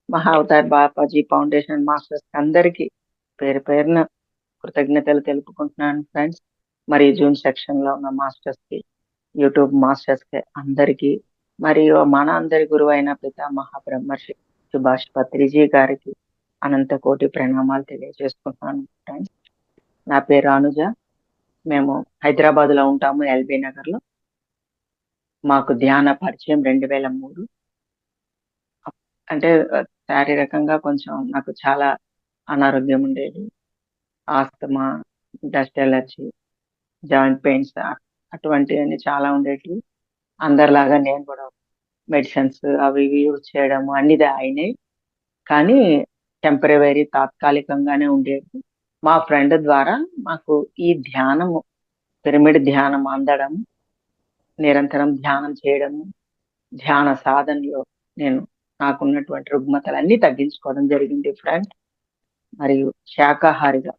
మహా Avatar Bapaji foundation masters అందరికీ పేరు పేరున కృతజ్ఞతలు తెలుపుకుంటున్నాను ఫ్రెండ్స్. మరి జూమ్ సెక్షన్ లో ఉన్న మాస్టర్స్ కి, యూట్యూబ్ మాస్టర్స్ కి అందరికీ, మరియు మన అందరి గురువు అయిన పితామహ బ్రహ్మర్షి సుభాష్ పత్రిజీ గారికి అనంత కోటి ప్రణామాలు తెలియజేసుకుంటున్నాను ఫ్రెండ్స్. నా పేరు అనుజ. మేము హైదరాబాద్ లో ఉంటాము, ఎల్బీ నగర్ లో. మాకు ధ్యాన పరిచయం 2003. అంటే శారీరకంగా కొంచెం నాకు చాలా అనారోగ్యం ఉండేది. Asthma, dust allergy, joint pains అటువంటివన్నీ చాలా ఉండేవి. అందరిలాగా నేను కూడా మెడిసిన్స్ అవి ఇవి యూజ్ చేయడము అన్ని అయినాయి. కానీ టెంపరవరీ, తాత్కాలికంగానే ఉండేది. మా ఫ్రెండ్ ద్వారా మాకు ఈ ధ్యానము, పిరమిడ్ ధ్యానం అందడం, నిరంతరం ధ్యానం చేయడము, ధ్యాన సాధనలో నేను నాకున్నటువంటి రుగ్మతలన్నీ తగ్గించుకోవడం జరిగింది ఫ్రెండ్. మరియు శాకాహారిగా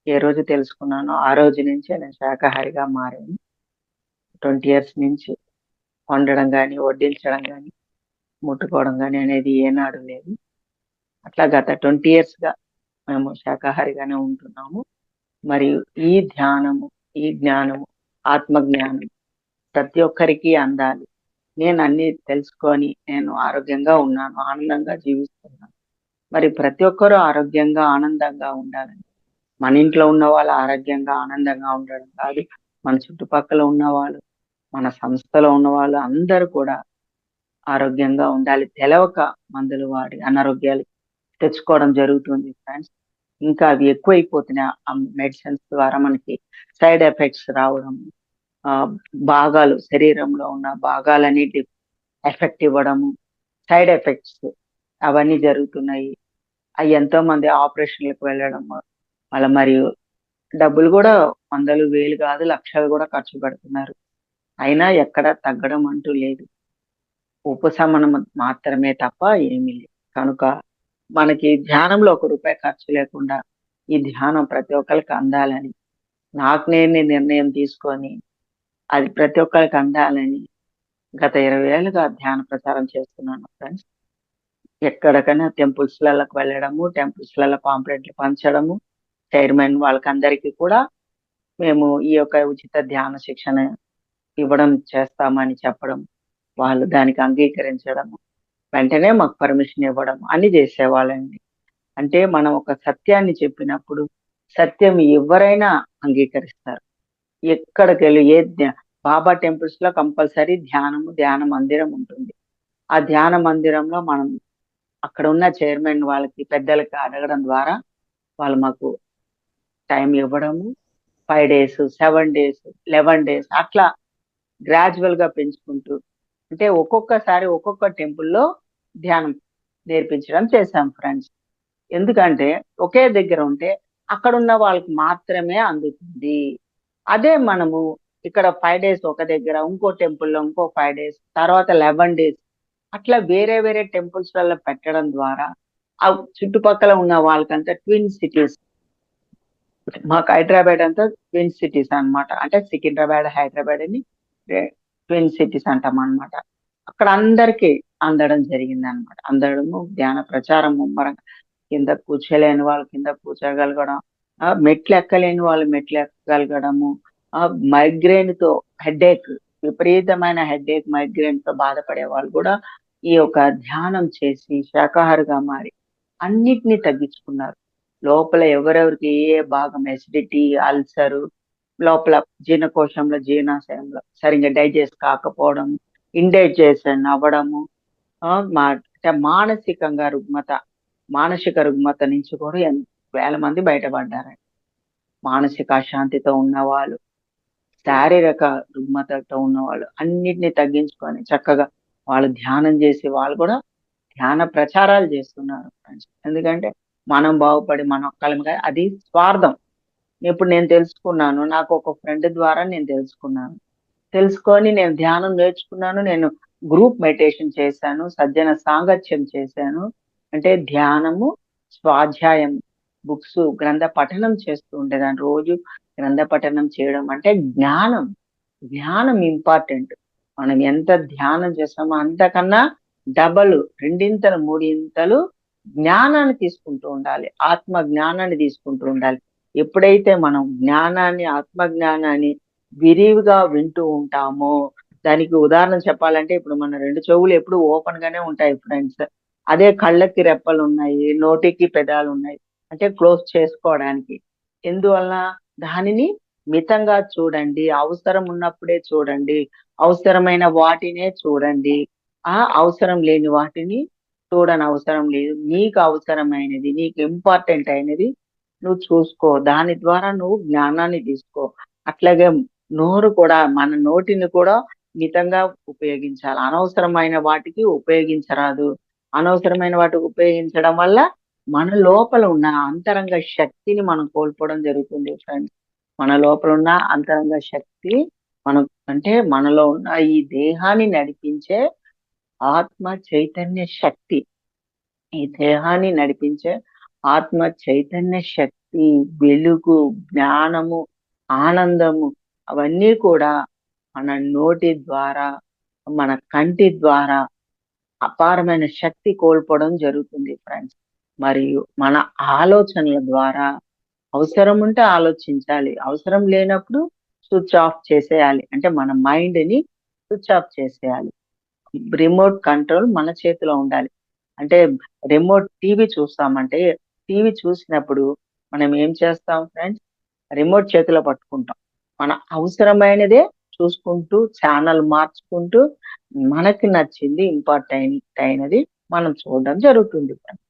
ఏ రోజు తెలుసుకున్నానో ఆ రోజు నుంచే నేను శాకాహారిగా మారాను. 20 years నుంచి వండడం కానీ, వడ్డించడం కానీ, ముట్టుకోవడం కానీ అనేది ఏనాడు లేదు. అట్లా గత 20 years గా మేము శాకాహారిగానే ఉంటున్నాము. మరియు ఈ ధ్యానము, ఈ జ్ఞానము, ఆత్మ జ్ఞానం ప్రతి ఒక్కరికి అందాలి. నేను అన్ని తెలుసుకొని నేను ఆరోగ్యంగా ఉన్నాను, ఆనందంగా జీవిస్తున్నాను. మరి ప్రతి ఒక్కరూ ఆరోగ్యంగా ఆనందంగా ఉండాలని, మన ఇంట్లో ఉన్న వాళ్ళు ఆరోగ్యంగా ఆనందంగా ఉండడం కాదు, మన చుట్టుపక్కల ఉన్న వాళ్ళు, మన సంస్థలో ఉన్న వాళ్ళు అందరూ కూడా ఆరోగ్యంగా ఉండాలి. తెలవక మందులు వాడి అనారోగ్యాలు తెచ్చుకోవడం జరుగుతుంది ఫ్రెండ్స్. ఇంకా అవి ఎక్కువైపోతున్నాయి. ఆ మెడిసిన్స్ ద్వారా మనకి సైడ్ ఎఫెక్ట్స్ రావడం, ఆ భాగాలు, శరీరంలో ఉన్న భాగాలన్నిటి ఎఫెక్ట్ ఇవ్వడము, సైడ్ ఎఫెక్ట్స్ అవన్నీ జరుగుతున్నాయి. అవి ఎంతో మంది ఆపరేషన్లకు వెళ్ళడం వాళ్ళ, మరియు డబ్బులు కూడా వందలు వేలు కాదు, లక్షలు కూడా ఖర్చు పెడుతున్నారు. అయినా ఎక్కడ తగ్గడం అంటూ లేదు. ఉపశమనం మాత్రమే తప్ప ఏమీ లేదు. కనుక మనకి ధ్యానంలో ₹1 ఖర్చు లేకుండా ఈ ధ్యానం ప్రతి ఒక్కరికి అందాలని నాకు నేను నిర్ణయం తీసుకొని అది ప్రతి ఒక్కరికి అందాలని గత 20 ఏళ్ళుగా ధ్యాన ప్రచారం చేస్తున్నాను ఫ్రెండ్స్. ఎక్కడికైనా టెంపుల్స్‌లకి వెళ్ళడము, టెంపుల్స్‌లలో పాంప్లెట్లు పంచడము, చైర్మన్ వాళ్ళకందరికీ కూడా మేము ఈ యొక్క ఉచిత ధ్యాన శిక్షణ ఇవ్వడం చేస్తామని చెప్పడం, వాళ్ళు దానికి అంగీకరించడం, వెంటనే మాకు పర్మిషన్ ఇవ్వడం అన్ని చేసేవాళ్ళండి. అంటే మనం ఒక సత్యాన్ని చెప్పినప్పుడు సత్యం ఎవరైనా అంగీకరిస్తారు. ఎక్కడికెళ్ళి బాబా టెంపుల్స్ లో కంపల్సరీ ధ్యాన మందిరం ఉంటుంది. ఆ ధ్యాన మందిరంలో మనం అక్కడ ఉన్న చైర్మన్ వాళ్ళకి, పెద్దలకి అడగడం ద్వారా వాళ్ళు మాకు టైం ఇవ్వడము, 5 days, 7 days, 11 days అట్లా గ్రాడ్యువల్ గా పెంచుకుంటూ, అంటే ఒక్కొక్కసారి ఒక్కొక్క టెంపుల్లో ధ్యానం నేర్పించడం చేశాం ఫ్రెండ్స్. ఎందుకంటే ఒకే దగ్గర ఉంటే అక్కడ ఉన్న వాళ్ళకి మాత్రమే అందుతుంది. అదే మనము ఇక్కడ 5 days ఒక దగ్గర, ఇంకో టెంపుల్లో ఇంకో 5 days, తర్వాత 11 days అట్లా వేరే వేరే టెంపుల్స్ వల్ల పెట్టడం ద్వారా ఆ చుట్టుపక్కల ఉన్న వాళ్ళకంతా ట్విన్ సిటీస్, మాకు హైదరాబాద్ అంతా ట్విన్ సిటీస్ అన్నమాట. అంటే సికింద్రాబాద్, హైదరాబాద్ అని ట్విన్ సిటీస్ అంటాం అన్నమాట. అక్కడ అందరికీ అందడం జరిగింది అన్నమాట. అందడము, ధ్యాన ప్రచారం ముమ్మరంగా, కింద కూర్చోలేని వాళ్ళు కింద కూర్చోగలగడం, మెట్లు ఎక్కలేని వాళ్ళు మెట్లు ఎక్కగలగడము, మైగ్రేన్ తో హెడేక్, విపరీతమైన హెడేక్, మైగ్రేన్ తో బాధపడే వాళ్ళు కూడా ఈ యొక్క ధ్యానం చేసి శాకాహారిగా మారి అన్నిటినీ తగ్గించుకున్నారు. లోపల ఎవరెవరికి ఏ ఏ భాగం ఎసిడిటీ, అల్సరు, లోపల జీర్ణకోశంలో, జీర్ణాశయంలో సరిగ్గా డైజెస్ట్ కాకపోవడం, ఇండైజెషన్ అవ్వడము, అంటే మానసికంగా రుగ్మత, మానసిక రుగ్మత నుంచి కూడా వేల మంది బయటపడ్డారండి. మానసిక అశాంతితో ఉన్నవాళ్ళు, శారీరక రుగ్మతతో ఉన్నవాళ్ళు అన్నిటిని తగ్గించుకొని చక్కగా వాళ్ళు ధ్యానం చేసి వాళ్ళు కూడా ధ్యాన ప్రచారాలు చేస్తున్నారు ఫ్రెండ్స్. ఎందుకంటే మనం బాగుపడి మన ఒక్కళ్ళమిగా అది స్వార్థం. ఇప్పుడు నేను తెలుసుకున్నాను, నాకు ఒక ఫ్రెండ్ ద్వారా నేను తెలుసుకున్నాను. తెలుసుకొని నేను ధ్యానం నేర్చుకున్నాను. నేను గ్రూప్ మెడిటేషన్ చేశాను, సజ్జన సాంగత్యం చేశాను. అంటే ధ్యానము, స్వాధ్యాయం, బుక్స్, గ్రంథ పఠనం చేస్తూ ఉండేదాన్ని. రోజు గ్రంథ పఠనం చేయడం అంటే జ్ఞానం. జ్ఞానం ఇంపార్టెంట్. మనం ఎంత ధ్యానం చేస్తామో అంతకన్నా డబల్, రెండింతలు, మూడింతలు జ్ఞానాన్ని తీసుకుంటూ ఉండాలి. ఆత్మ జ్ఞానాన్ని తీసుకుంటూ ఉండాలి. ఎప్పుడైతే మనం జ్ఞానాన్ని, ఆత్మ జ్ఞానాన్ని విరివిగా వింటూ ఉంటామో, దానికి ఉదాహరణ చెప్పాలంటే ఇప్పుడు మన 2 చెవులు ఎప్పుడు ఓపెన్ గానే ఉంటాయి ఫ్రెండ్స్. అదే కళ్ళకి రెప్పలున్నాయి, నోటికి పెదాలున్నాయి. అంటే క్లోజ్ చేసుకోవడానికి. ఎందువలన? దానిని మితంగా చూడండి. అవసరం ఉన్నప్పుడే చూడండి. అవసరమైన వాటినే చూడండి. అవసరం లేని వాటిని చూడనవసరం లేదు. నీకు అవసరమైనది, నీకు ఇంపార్టెంట్ అయినది నువ్వు చూసుకో. దాని ద్వారా నువ్వు జ్ఞానాన్ని తీసుకో. అట్లాగే నోరు కూడా, మన నోటిని కూడా మితంగా ఉపయోగించాలి. అనవసరమైన వాటికి ఉపయోగించరాదు. అనవసరమైన వాటికి ఉపయోగించడం వల్ల మన లోపల ఉన్న అంతరంగ శక్తిని మనం కోల్పోవడం జరుగుతుంది ఫ్రెండ్స్. మన లోపల ఉన్న అంతరంగ శక్తి మనం, అంటే మనలో ఉన్న ఈ దేహాన్ని నడిపించే ఆత్మ చైతన్య శక్తి, ఈ దేహాన్ని నడిపించే ఆత్మ చైతన్య శక్తి, వెలుగు, జ్ఞానము, ఆనందము అవన్నీ కూడా మన నోటి ద్వారా, మన కంటి ద్వారా అపారమైన శక్తి కోల్పోవడం జరుగుతుంది ఫ్రెండ్స్. మరియు మన ఆలోచనల ద్వారా అవసరం ఉంటే ఆలోచించాలి. అవసరం లేనప్పుడు స్విచ్ ఆఫ్ చేసేయాలి. అంటే మన మైండ్‌ని స్విచ్ ఆఫ్ చేసేయాలి. రిమోట్ కంట్రోల్ మన చేతిలో ఉండాలి. అంటే రిమోట్ టీవీ చూస్తామంటే, టీవీ చూసినప్పుడు మనం ఏం చేస్తాం ఫ్రెండ్స్? రిమోట్ చేతిలో పట్టుకుంటాం. మన అవసరమైనదే చూసుకుంటూ, ఛానల్ మార్చుకుంటూ, మనకి నచ్చింది ఇంపార్టెంట్ అయినది మనం చూడడం జరుగుతుంది ఫ్రెండ్స్.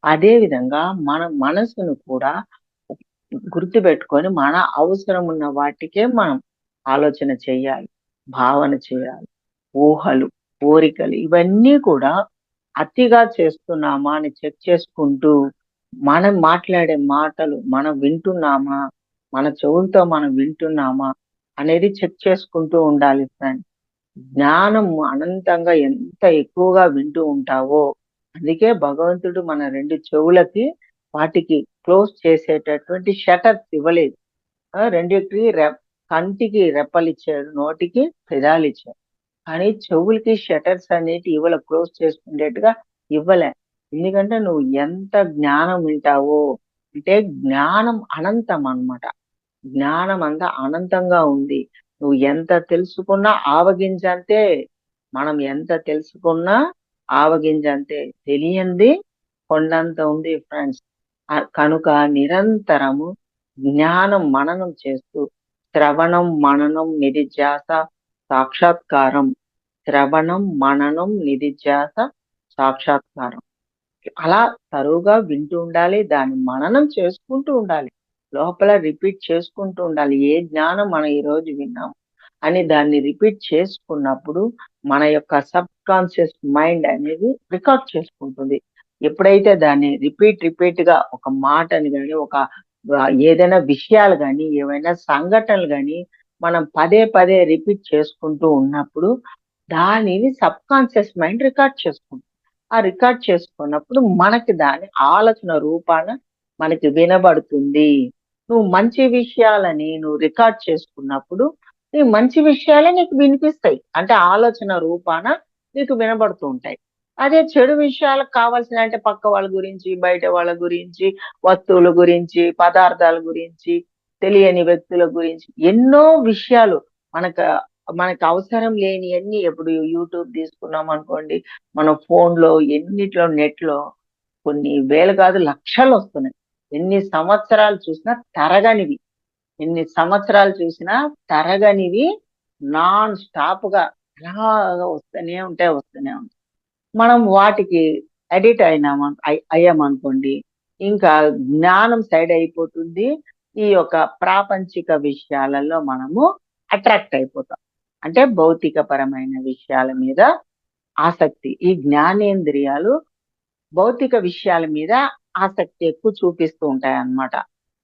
అదే విధంగా మన మనసును కూడా గుర్తుపెట్టుకొని మన అవసరం ఉన్న వాటికే మనం ఆలోచన చేయాలి. భావన చేయాలి. ఊహలు, కోరికలు ఇవన్నీ కూడా అతిగా చేస్తున్నామా అని చెక్ చేసుకుంటూ, మనం మాట్లాడే మాటలు మనం వింటున్నామా? మన చెవులతో మనం వింటున్నామా? అనేది చెక్ చేసుకుంటూ ఉండాలి ఫ్రెండ్స్. జ్ఞానం అనంతంగా ఎంత ఎక్కువగా వింటూ ఉంటావో, అందుకే భగవంతుడు మన 2 చెవులకి వాటికి క్లోజ్ చేసేటటువంటి షట్టర్స్ ఇవ్వలేదు. రెండిటికి కంటికి రెప్పలిచ్చాడు, నోటికి పెదాలిచ్చాడు. కానీ చెవులకి షట్టర్స్ అనేటివి క్లోజ్ చేసుకునేట్టుగా ఇవ్వలే. ఎందుకంటే నువ్వు ఎంత జ్ఞానం వింటావో, అంటే జ్ఞానం అనంతం అన్నమాట. జ్ఞానం అంతా అనంతంగా ఉంది. నువ్వు ఎంత తెలుసుకున్నా ఆవగింజంతే. మనం ఎంత తెలుసుకున్నా ఆవగింజంతే. తెలియంది కొండంత ఉంది ఫ్రెండ్స్. కనుక నిరంతరము జ్ఞానం మననం చేస్తూ శ్రవణం, మననం, నిధిధ్యాస, సాక్షాత్కారం. శ్రవణం, మననం, నిధిధ్యాస, సాక్షాత్కారం. అలా తరువుగా వింటూ ఉండాలి. దాన్ని మననం చేసుకుంటూ ఉండాలి. లోపల రిపీట్ చేసుకుంటూ ఉండాలి. ఏ జ్ఞానం మనం ఈరోజు విన్నాం అని దాన్ని రిపీట్ చేసుకున్నప్పుడు మన యొక్క సబ్‌కాన్షియస్ మైండ్ అనేది రికార్డ్ చేసుకుంటుంది. ఎప్పుడైతే దాన్ని రిపీట్‌గా ఒక మాటని గాని, ఒక ఏదైనా విషయాలు గాని, ఏవైనా సంఘటనలు గాని మనం పదే పదే రిపీట్ చేసుకుంటూ ఉన్నప్పుడు దానిని సబ్‌కాన్షియస్ మైండ్ రికార్డ్ చేసుకుంటుంది. ఆ రికార్డ్ చేసుకున్నప్పుడు మనకి దాని ఆలోచన రూపాన మనకి వినబడుతుంది. నువ్వు మంచి విషయాలని నువ్వు రికార్డ్ చేసుకున్నప్పుడు, ఈ మంచి విషయాలే నీకు వినిపిస్తాయి. అంటే ఆలోచన రూపాన నీకు వినబడుతూ ఉంటాయి. అదే చెడు విషయాలకు కావాల్సిన, అంటే పక్క వాళ్ళ గురించి, బయట వాళ్ళ గురించి, వస్తువుల గురించి, పదార్థాల గురించి, తెలియని వ్యక్తుల గురించి ఎన్నో విషయాలు మనకు మనకు అవసరం లేనియన్నీ, ఇప్పుడు యూట్యూబ్ తీసుకున్నాం అనుకోండి, మన ఫోన్‌లో ఎన్నిట్లో నెట్‌లో కొన్ని వేలు కాదు లక్షలొస్తున్నాయి. ఎన్ని సంవత్సరాలు చూసినా తరగనివి. ఎన్ని సంవత్సరాలు చూసినా తరగనివి నాన్ స్టాప్‌గా అలాగా వస్తూనే ఉంటాయి. మనం వాటికి అడిక్ట్ అయ్యామనుకోండి, ఇంకా జ్ఞానం సైడ్ అయిపోతుంది. ఈ యొక్క ప్రాపంచిక విషయాలలో మనము అట్రాక్ట్ అయిపోతాం. అంటే భౌతికపరమైన విషయాల మీద ఆసక్తి. ఈ జ్ఞానేంద్రియాలు భౌతిక విషయాల మీద ఆసక్తి ఎక్కువ చూపిస్తూ ఉంటాయన్నమాట.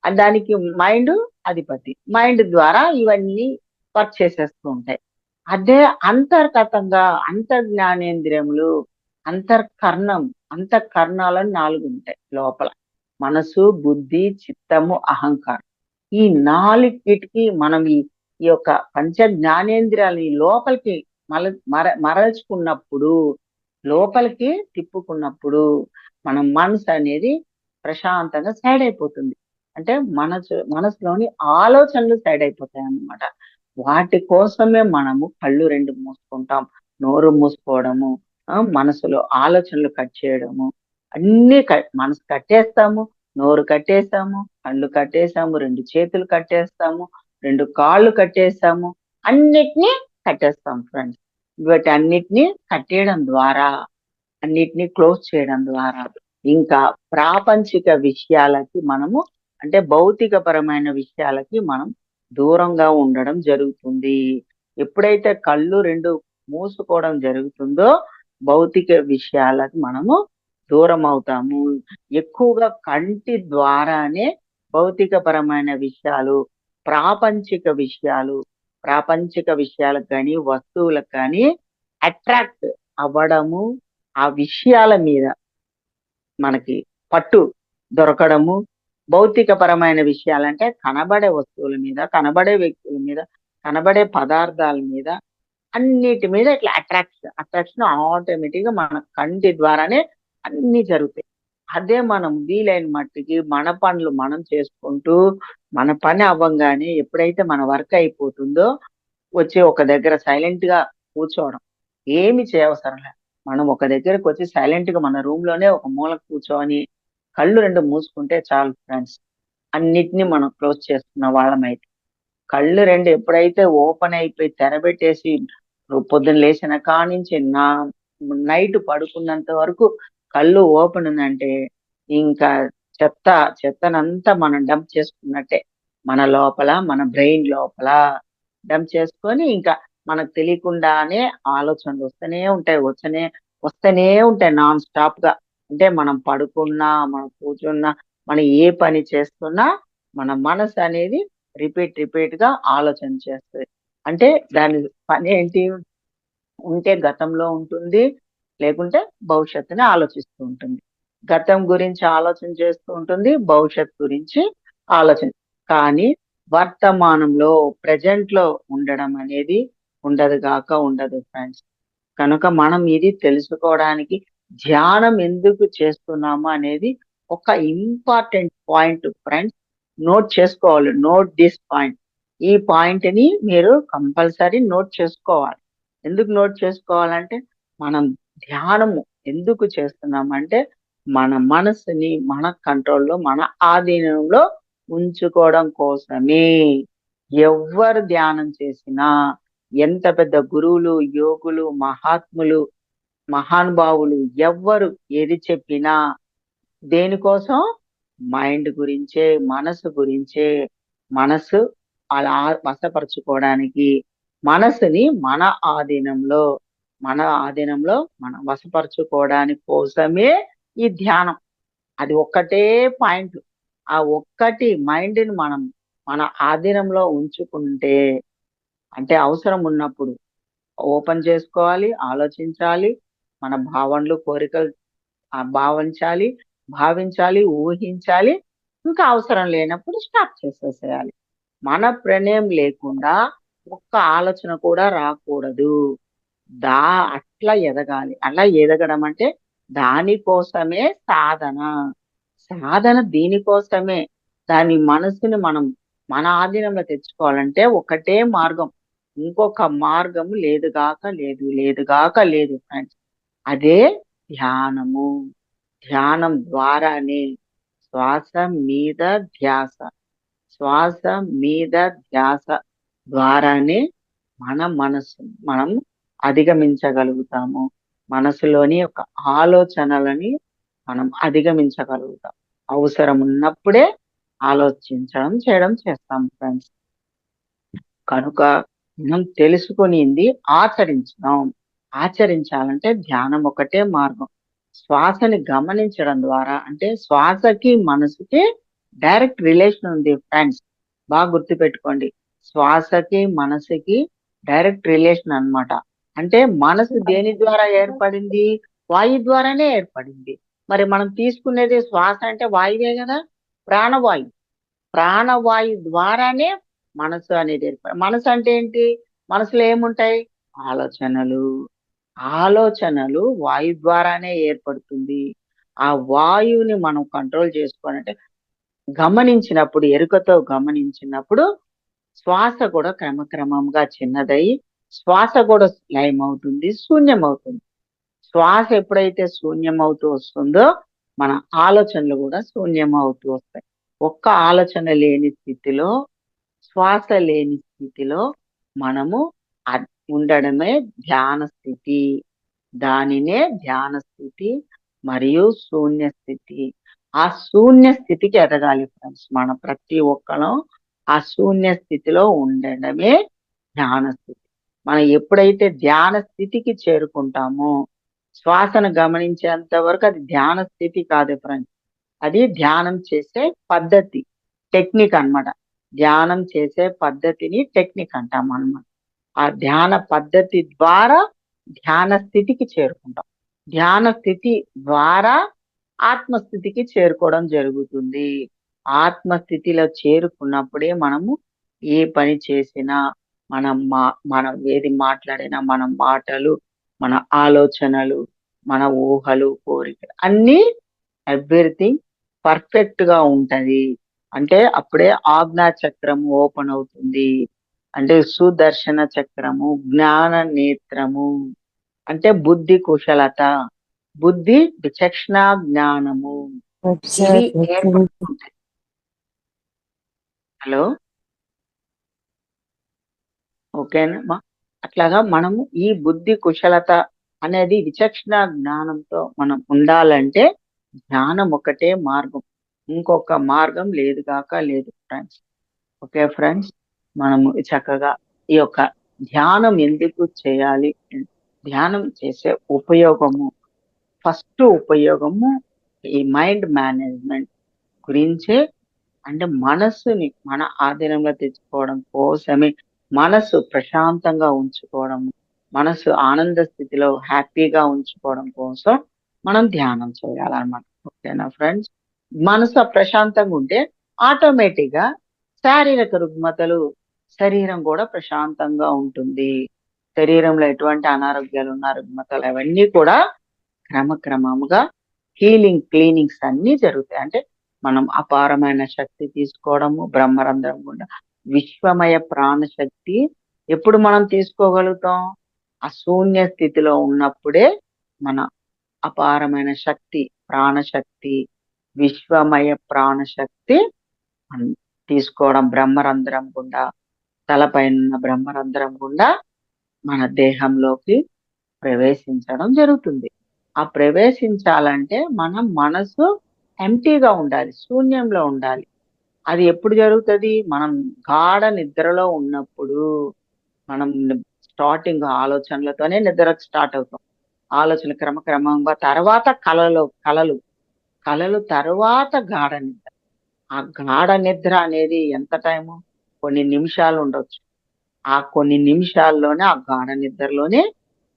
దానికి మైండ్ అధిపతి. మైండ్ ద్వారా ఇవన్నీ వర్క్ చేసేస్తూ ఉంటాయి. అదే అంతర్గతంగా అంతర్జ్ఞానేంద్రియములు, అంతఃకరణం, అంతఃకరణాలని 4 ఉంటాయి లోపల. మనసు, బుద్ధి, చిత్తము, అహంకారం. ఈ 4 మనం ఈ యొక్క పంచ జ్ఞానేంద్రియాలని లోపలికి మరల్చుకున్నప్పుడు లోపలికి తిప్పుకున్నప్పుడు మన మనసు అనేది ప్రశాంతంగా సైడ్ అయిపోతుంది. అంటే మనసులోని ఆలోచనలు సైడ్ అయిపోతాయి అన్నమాట. వాటి కోసమే మనము కళ్ళు రెండు మూసుకుంటాం, నోరు మూసుకోవడము, మనసులో ఆలోచనలు కట్ చేయడము, అన్ని మనసు కట్టేస్తాము, నోరు కట్టేసాము, కళ్ళు కట్టేసాము, రెండు చేతులు కట్టేస్తాము, రెండు కాళ్ళు కట్టేసాము, అన్నిటినీ కట్టేస్తాం ఫ్రెండ్స్. వీటన్నిటిని కట్టేయడం ద్వారా, అన్నిటిని క్లోజ్ చేయడం ద్వారా ఇంకా ప్రాపంచిక విషయాలకి మనము, అంటే భౌతికపరమైన విషయాలకి మనం దూరంగా ఉండడం జరుగుతుంది. ఎప్పుడైతే కళ్ళు రెండు మూసుకోవడం జరుగుతుందో భౌతిక విషయాలకు మనము దూరం అవుతాము. ఎక్కువగా కంటి ద్వారానే భౌతికపరమైన విషయాలు, ప్రాపంచిక విషయాలు, ప్రాపంచిక వస్తువులకు కానీ అట్రాక్ట్ అవ్వడము, ఆ విషయాల మీద మనకి పట్టు దొరకడము. భౌతికపరమైన విషయాలంటే కనబడే వస్తువుల మీద, కనబడే వ్యక్తుల మీద, కనబడే పదార్థాల మీద, అన్నిటి మీద ఇట్లా అట్రాక్షన్ ఆటోమేటిక్ గా మన కంటి ద్వారానే అన్ని జరుగుతాయి. అదే మనం వీలైన మట్టికి మన పనులు మనం చేసుకుంటూ, మన పని అవ్వంగానే ఎప్పుడైతే మన వర్క్ అయిపోతుందో వచ్చి ఒక దగ్గర సైలెంట్ గా కూర్చోవడం. ఏమి చేయవసరం లే. మనం ఒక దగ్గరకు వచ్చి సైలెంట్ గా మన రూమ్ లోనే ఒక మూల కూర్చొని కళ్ళు రెండు మూసుకుంటే చాలు ఫ్రెండ్స్. అన్నిటిని మనం క్లోజ్ చేసుకున్న వాళ్ళమైతే. కళ్ళు రెండు ఎప్పుడైతే ఓపెన్ అయిపోయి తెరబెట్టేసి పొద్దున లేచిన కానించి నైట్ పడుకున్నంత వరకు కళ్ళు ఓపెన్ ఉందంటే ఇంకా చెత్త చెత్తనంతా మనం డంప్ చేసుకున్నట్టే. మన లోపల, మన బ్రెయిన్ లోపల డంప్ చేసుకొని ఇంకా మనకు తెలియకుండానే ఆలోచనలు వస్తూనే ఉంటాయి నాన్ స్టాప్ గా. అంటే మనం పడుకున్నా, మనం కూర్చున్నా, మనం ఏ పని చేస్తున్నా మన మనసు అనేది రిపీట్ గా ఆలోచన చేస్తుంది. అంటే దాని పని ఏంటి? ఉంటే గతంలో ఉంటుంది, లేకుంటే భవిష్యత్తుని ఆలోచిస్తూ ఉంటుంది. గతం గురించి ఆలోచన చేస్తూ ఉంటుంది, భవిష్యత్తు గురించి ఆలోచన. కానీ వర్తమానంలో ప్రెజెంట్ లో ఉండడం అనేది ఉండదు ఫ్రెండ్స్. కనుక మనం ఇది తెలుసుకోవడానికి ధ్యానం ఎందుకు చేస్తున్నాము అనేది ఒక ఇంపార్టెంట్ పాయింట్ ఫ్రెండ్స్. నోట్ చేసుకోవాలి. Note this point. ఈ పాయింట్ ని మీరు కంపల్సరీ నోట్ చేసుకోవాలి. ఎందుకు నోట్ చేసుకోవాలంటే మనం ధ్యానము ఎందుకు చేస్తున్నామంటే మన మనసుని మన కంట్రోల్లో, మన ఆధీనంలో ఉంచుకోవడం కోసమే. ఎవ్వరు ధ్యానం చేసినా, ఎంత పెద్ద గురువులు, యోగులు, మహాత్ములు, మహానుభావులు ఎవ్వరు ఏది చెప్పినా దేనికోసం? మైండ్ గురించే, మనసు గురించే. మనసు అలా వశపరుచుకోవడానికి, మనసుని ఆధీనంలో మనం వశపరుచుకోవడానికి కోసమే ఈ ధ్యానం. అది ఒక్కటే పాయింట్. ఆ ఒక్కటి మైండ్ ని మనం మన ఆధీనంలో ఉంచుకుంటే, అంటే అవసరం ఉన్నప్పుడు ఓపెన్ చేసుకోవాలి, ఆలోచించాలి, మన భావనలు, కోరికలు భావించాలి, ఊహించాలి. ఇంకా అవసరం లేనప్పుడు స్టాప్ చేసేసేయాలి. మన ప్రమేయం లేకుండా ఒక్క ఆలోచన కూడా రాకూడదు. దా అట్లా ఎదగాలి. అలా ఎదగడం అంటే దానికోసమే సాధన. సాధన దీనికోసమే. దాని మనసుని మనం మన ఆధీనంలో తెచ్చుకోవాలంటే ఒకటే మార్గం. ఇంకొక మార్గం లేదు ఫ్రెండ్స్. అదే ధ్యానము. ధ్యానం ద్వారానే శ్వాస మీద ధ్యాస, శ్వాస మీద ధ్యాస ద్వారానే మన మనసు మనం అధిగమించగలుగుతాము. మనసులోని ఒక ఆలోచనలని మనం అధిగమించగలుగుతాం. అవసరం ఉన్నప్పుడే చేయడం చేస్తాం ఫ్రెండ్స్. కనుక మనం తెలుసుకునింది ఆచరించుదాం. ఆచరించాలంటే ధ్యానం ఒకటే మార్గం. శ్వాసని గమనించడం ద్వారా, అంటే శ్వాసకి మనసుకి డైరెక్ట్ రిలేషన్ ఉంది ఫ్రెండ్స్. బాగా గుర్తుపెట్టుకోండి. శ్వాసకి మనసుకి డైరెక్ట్ రిలేషన్ అన్నమాట. అంటే మనసు దేని ద్వారా ఏర్పడింది? వాయు ద్వారానే ఏర్పడింది. మరి మనం తీసుకునేది శ్వాస అంటే వాయువే కదా, ప్రాణవాయు. ప్రాణవాయు ద్వారానే మనసు అనేది ఏర్పడి. మనసు అంటే ఏంటి? మనసులో ఏముంటాయి? ఆలోచనలు, ఆలోచనలు వాయు ద్వారానే ఏర్పడుతుంది. ఆ వాయువుని మనం కంట్రోల్ చేసుకోవాలంటే గమనించినప్పుడు, ఎరుకతో గమనించినప్పుడు శ్వాస కూడా క్రమక్రమంగా చిన్నదై, శ్వాస కూడా లయమవుతుంది, శూన్యమవుతుంది. శ్వాస ఎప్పుడైతే శూన్యమవుతూ వస్తుందో, మన ఆలోచనలు కూడా శూన్యమవుతూ వస్తాయి. ఒక్క ఆలోచన లేని స్థితిలో, శ్వాస లేని స్థితిలో మనము ఉండడమే ధ్యాన స్థితి. దానినే ధ్యాన స్థితి మరియు శూన్య స్థితి. ఆ శూన్య స్థితికి ఎదగాలి ఫ్రెండ్స్. మనం ప్రతి ఒక్కరం ఆ శూన్య స్థితిలో ఉండడమే ధ్యాన స్థితి. మనం ఎప్పుడైతే ధ్యాన స్థితికి చేరుకుంటామో, శ్వాసను గమనించేంత వరకు అది ధ్యాన స్థితి కాదు ఫ్రెండ్స్. అది ధ్యానం చేసే పద్ధతి, టెక్నిక్ అన్నమాట. ధ్యానం చేసే పద్ధతిని టెక్నిక్ అంటాం అన్నమాట. ఆ ధ్యాన పద్ధతి ద్వారా ధ్యాన స్థితికి చేరుకుంటాం. ధ్యాన స్థితి ద్వారా ఆత్మస్థితికి చేరుకోవడం జరుగుతుంది. ఆత్మస్థితిలో చేరుకున్నప్పుడే మనము ఏ పని చేసినా, మనం ఏది మాట్లాడినా, మన మాటలు, మన ఆలోచనలు, మన ఊహలు, కోరికలు అన్నీ ఎవ్రీథింగ్ పర్ఫెక్ట్ గా ఉంటది. అంటే అప్పుడే ఆజ్ఞా చక్రం ఓపెన్ అవుతుంది. అంటే సుదర్శన చక్రము, జ్ఞాన నేత్రము, అంటే బుద్ధి కుశలత, బుద్ధి విచక్షణ జ్ఞానము ఇవి ఏర్పడుతుంటాయి. హలో, ఓకేనా? అట్లాగా మనము ఈ బుద్ధి కుశలత అనేది విచక్షణ జ్ఞానంతో మనం ఉండాలంటే జ్ఞానం ఒకటే మార్గం. ఇంకొక మార్గం లేదు కాక లేదు ఫ్రెండ్స్. ఓకే ఫ్రెండ్స్, మనము చక్కగా ఈ యొక్క ధ్యానం ఎందుకు చేయాలి, ధ్యానం చేసే ఉపయోగము, ఫస్ట్ ఉపయోగము ఈ మైండ్ మేనేజ్మెంట్ గురించే. అంటే మనస్సుని మన ఆధీనంలో తెచ్చుకోవడం కోసమే, మనసు ప్రశాంతంగా ఉంచుకోవడం, మనసు ఆనంద స్థితిలో హ్యాపీగా ఉంచుకోవడం కోసం మనం ధ్యానం చేయాలన్నమాట. ఓకేనా ఫ్రెండ్స్? మనసు ప్రశాంతంగా ఉంటే ఆటోమేటిక్ గా శారీరక రుగ్మతలు, శరీరం కూడా ప్రశాంతంగా ఉంటుంది. శరీరంలో ఎటువంటి అనారోగ్యాలు ఉన్న రుగ్మతలు అవన్నీ కూడా క్రమక్రమముగా హీలింగ్, క్లీనింగ్స్ అన్ని జరుగుతాయి. అంటే మనం అపారమైన శక్తి తీసుకోవడము, బ్రహ్మరంధ్రం గుండా విశ్వమయ ప్రాణశక్తి ఎప్పుడు మనం తీసుకోగలుగుతాం? ఆ శూన్య స్థితిలో ఉన్నప్పుడే మన అపారమైన శక్తి, ప్రాణశక్తి, విశ్వమయ ప్రాణశక్తి మనం తీసుకోవడం బ్రహ్మరంధ్రం గుండా, తలపైన ఉన్న బ్రహ్మరంధ్రం గుండా మన దేహంలోకి ప్రవేశించడం జరుగుతుంది. ఆ ప్రవేశించాలంటే మనం మనసు ఎంప్టీగా ఉండాలి, శూన్యంలో ఉండాలి. అది ఎప్పుడు జరుగుతది? మనం గాఢ నిద్రలో ఉన్నప్పుడు. మనం స్టార్టింగ్ ఆలోచనలతోనే నిద్రకు స్టార్ట్ అవుతాం. ఆలోచనలు క్రమక్రమంగా తర్వాత కలలు తరువాత గాఢ నిద్ర. ఆ గాఢ నిద్ర అనేది ఎంత టైము? కొన్ని నిమిషాలు ఉండొచ్చు. ఆ కొన్ని నిమిషాల్లోనే, ఆ గాఢ నిద్రలోనే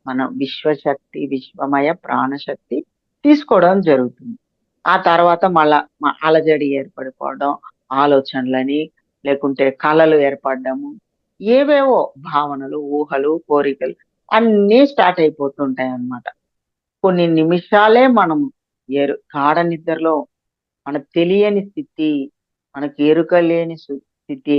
మనం విశ్వశక్తి, విశ్వమయ ప్రాణశక్తి తీసుకోవడం జరుగుతుంది. ఆ తర్వాత మళ్ళా అలజడి ఏర్పడిపోవడం, ఆలోచనలని, లేకుంటే కలలు ఏర్పడము, ఏవేవో భావనలు, ఊహలు, కోరికలు అన్నీ స్టార్ట్ అయిపోతుంటాయి అన్నమాట. కొన్ని నిమిషాలే మనం గాఢ నిద్రలో, మనకు తెలియని స్థితి, మనకు ఎరుక లేని స్థితి,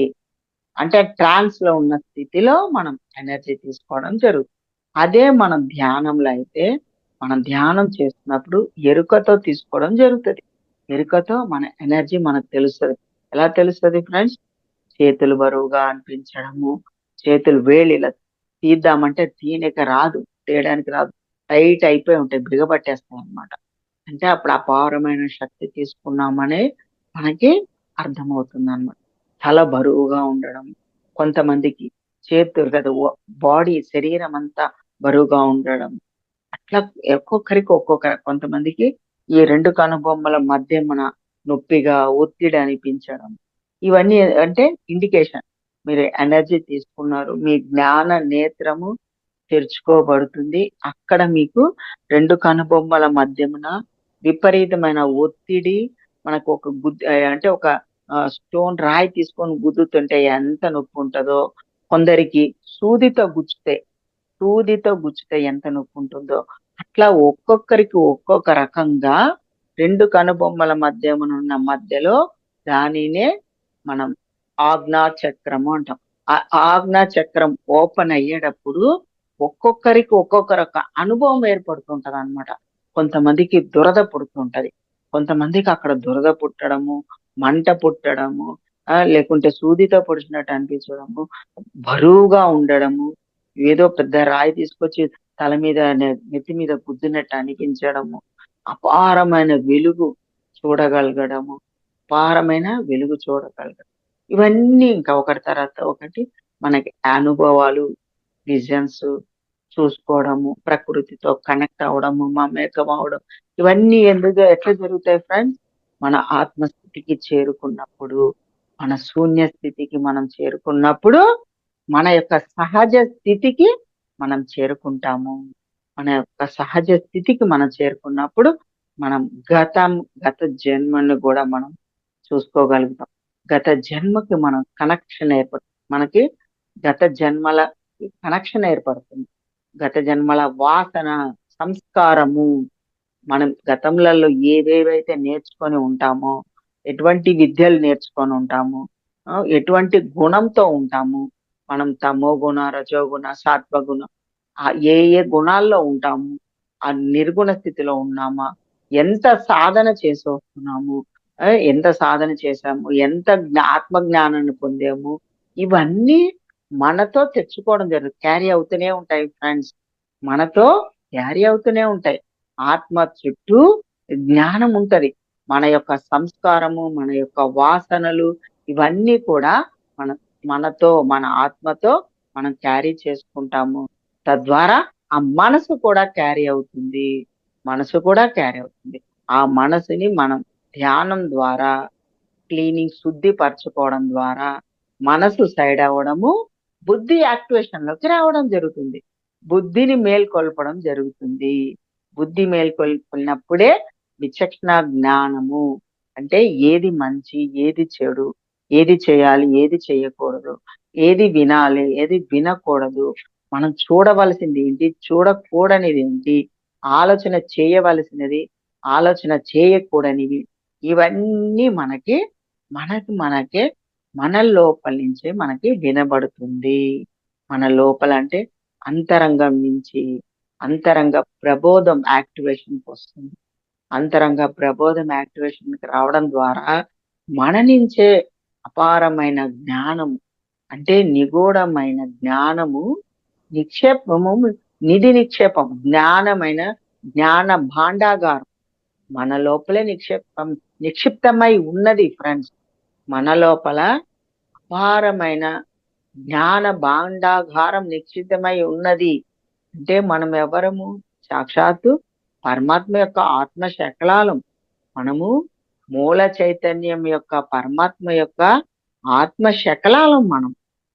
అంటే ట్రాన్స్ లో ఉన్న స్థితిలో మనం ఎనర్జీ తీసుకోవడం జరుగుతుంది. అదే మనం ధ్యానంలో అయితే, మనం ధ్యానం చేస్తున్నప్పుడు ఎరుకతో తీసుకోవడం జరుగుతుంది. ఎరుకతో మన ఎనర్జీ మనకు తెలుస్తుంది. ఎలా తెలుస్తుంది ఫ్రెండ్స్? చేతులు బరువుగా అనిపించడము, చేతులు వేలిలా తీద్దామంటే తీయనిక రాదు, తీయడానికి రాదు, టైట్ అయిపోయి ఉంటాయి, బిగబట్టేస్తాయి అన్నమాట. అంటే అప్పుడు అపారమైన శక్తి తీసుకున్నామనే మనకి అర్థమవుతుంది అన్నమాట. తల బరువుగా ఉండడం, కొంతమందికి చేతులు కదా, బాడీ శరీరం అంతా బరువుగా ఉండడం, అట్లా ఒక్కొక్కరికి కొంతమందికి ఈ రెండు కనుబొమ్మల మధ్య మన నొప్పిగా, ఒత్తిడి అనిపించడం, ఇవన్నీ అంటే ఇండికేషన్ మీరు ఎనర్జీ తీసుకున్నారు, మీ జ్ఞాన నేత్రము తెరుచుకోబడుతుంది. అక్కడ మీకు రెండు కనుబొమ్మల మధ్యమున విపరీతమైన ఒత్తిడి, మనకు ఒక అంటే ఒక స్టోన్ రాయి తీసుకొని గుద్దుతుంటే ఎంత నొప్పి ఉంటుందో, కొందరికి సూదితో గుచ్చితే సూదితో గుచ్చితే ఎంత నొప్పి ఉంటుందో అట్లా ఒక్కొక్కరికి ఒక్కొక్క రకంగా రెండు కనుబొమ్మల మధ్యనున్న మధ్యలో దానినే మనం ఆజ్ఞా చక్రము అంటాం. ఆ ఆజ్ఞా చక్రం ఓపెన్ అయ్యేటప్పుడు ఒక్కొక్కరికి ఒక్కొక్క రక అనుభవం ఏర్పడుతుంటది అనమాట. కొంతమందికి దురద పుడుతుంటది. కొంతమందికి అక్కడ దురద పుట్టడము, మంట పుట్టడము, లేకుంటే సూదితో పొడిచినట్టు అనిపించడము, బరువుగా ఉండడము, ఏదో పెద్ద రాయి తీసుకొచ్చి తల మీద నెత్తి మీద గుద్దినట్టు అనిపించడము, అపారమైన వెలుగు చూడగలగడము, అపారమైన వెలుగు చూడగలగడం. ఇవన్నీ ఇంకా ఒకటి తర్వాత ఒకటి మనకి అనుభవాలు, విజన్స్ చూసుకోవడము, ప్రకృతితో కనెక్ట్ అవ్వడము, మమేకం అవ్వడం. ఇవన్నీ ఎట్లా జరుగుతాయి ఫ్రెండ్స్? మన ఆత్మస్థితికి చేరుకున్నప్పుడు, మన శూన్య స్థితికి మనం చేరుకున్నప్పుడు, మన యొక్క సహజ స్థితికి మనం చేరుకుంటాము. మన యొక్క సహజ స్థితికి మనం చేరుకున్నప్పుడు మనం గత జన్మను కూడా మనం చూసుకోగలుగుతాం. గత జన్మకి మనం కనెక్షన్ మనకి గత జన్మల కనెక్షన్ ఏర్పడుతుంది. గత జన్మల వాసన, సంస్కారము, మనం గతంలలో ఏవేవైతే నేర్చుకొని ఉంటామో, ఎటువంటి విద్యలు నేర్చుకొని ఉంటామో, ఎటువంటి గుణంతో ఉంటాము, మనం తమో గుణ, రజోగుణ, సాత్వగుణ, ఏ గుణాల్లో ఉంటాము, ఆ నిర్గుణ స్థితిలో ఉన్నామా, ఎంత సాధన చేసి వస్తున్నాము, ఎంత సాధన చేశాము, ఎంత ఆత్మ జ్ఞానాన్ని పొందాము, ఇవన్నీ మనతో తెచ్చుకోవడం జరుగుతుంది. క్యారీ అవుతూనే ఉంటాయి ఫ్రెండ్స్. మనతో క్యారీ అవుతూనే ఉంటాయి. ఆత్మ చుట్టూ జ్ఞానం ఉంటది. మన యొక్క సంస్కారము, మన యొక్క వాసనలు, ఇవన్నీ కూడా మన మనతో మన ఆత్మతో మనం క్యారీ చేసుకుంటాము. తద్వారా ఆ మనసు కూడా క్యారీ అవుతుంది. మనసు కూడా క్యారీ అవుతుంది. ఆ మనసుని మనం ధ్యానం ద్వారా క్లీనింగ్ శుద్ధి పరచుకోవడం ద్వారా మనసు సైడ్ అవ్వడము, బుద్ధి యాక్టివేషన్ లోకి రావడం జరుగుతుంది. బుద్ధిని మేల్కొల్పడం జరుగుతుంది. బుద్ధి మేల్కొల్పినప్పుడే విచక్షణ జ్ఞానము, అంటే ఏది మంచి, ఏది చెడు, ఏది చేయాలి, ఏది చేయకూడదు, ఏది వినాలి, ఏది వినకూడదు, మనం చూడవలసింది ఏంటి, చూడకూడనిది ఏంటి, ఆలోచన చేయవలసినది, ఆలోచన చేయకూడనివి, ఇవన్నీ మనకే మన లోపల నుంచే మనకి వినబడుతుంది. మన లోపల అంటే అంతరంగం నుంచి అంతరంగ ప్రబోధం యాక్టివేషన్కి వస్తుంది. అంతరంగ ప్రబోధం యాక్టివేషన్కి రావడం ద్వారా మన నుంచే అపారమైన జ్ఞానం, అంటే నిగూఢమైన జ్ఞానము, నిక్షేపము, నిధి నిక్షేపం, జ్ఞాన భాండాగారం మన లోపలే నిక్షిప్తమై ఉన్నది ఫ్రెండ్స్. మన లోపల అపారమైన జ్ఞాన భాండాగారం నిక్షిప్తమై ఉన్నది. అంటే మనం ఎవరము? సాక్షాత్తు పరమాత్మ యొక్క ఆత్మ శకలాలం. మనము మూల చైతన్యం యొక్క పరమాత్మ యొక్క ఆత్మ శకలాలం మనం.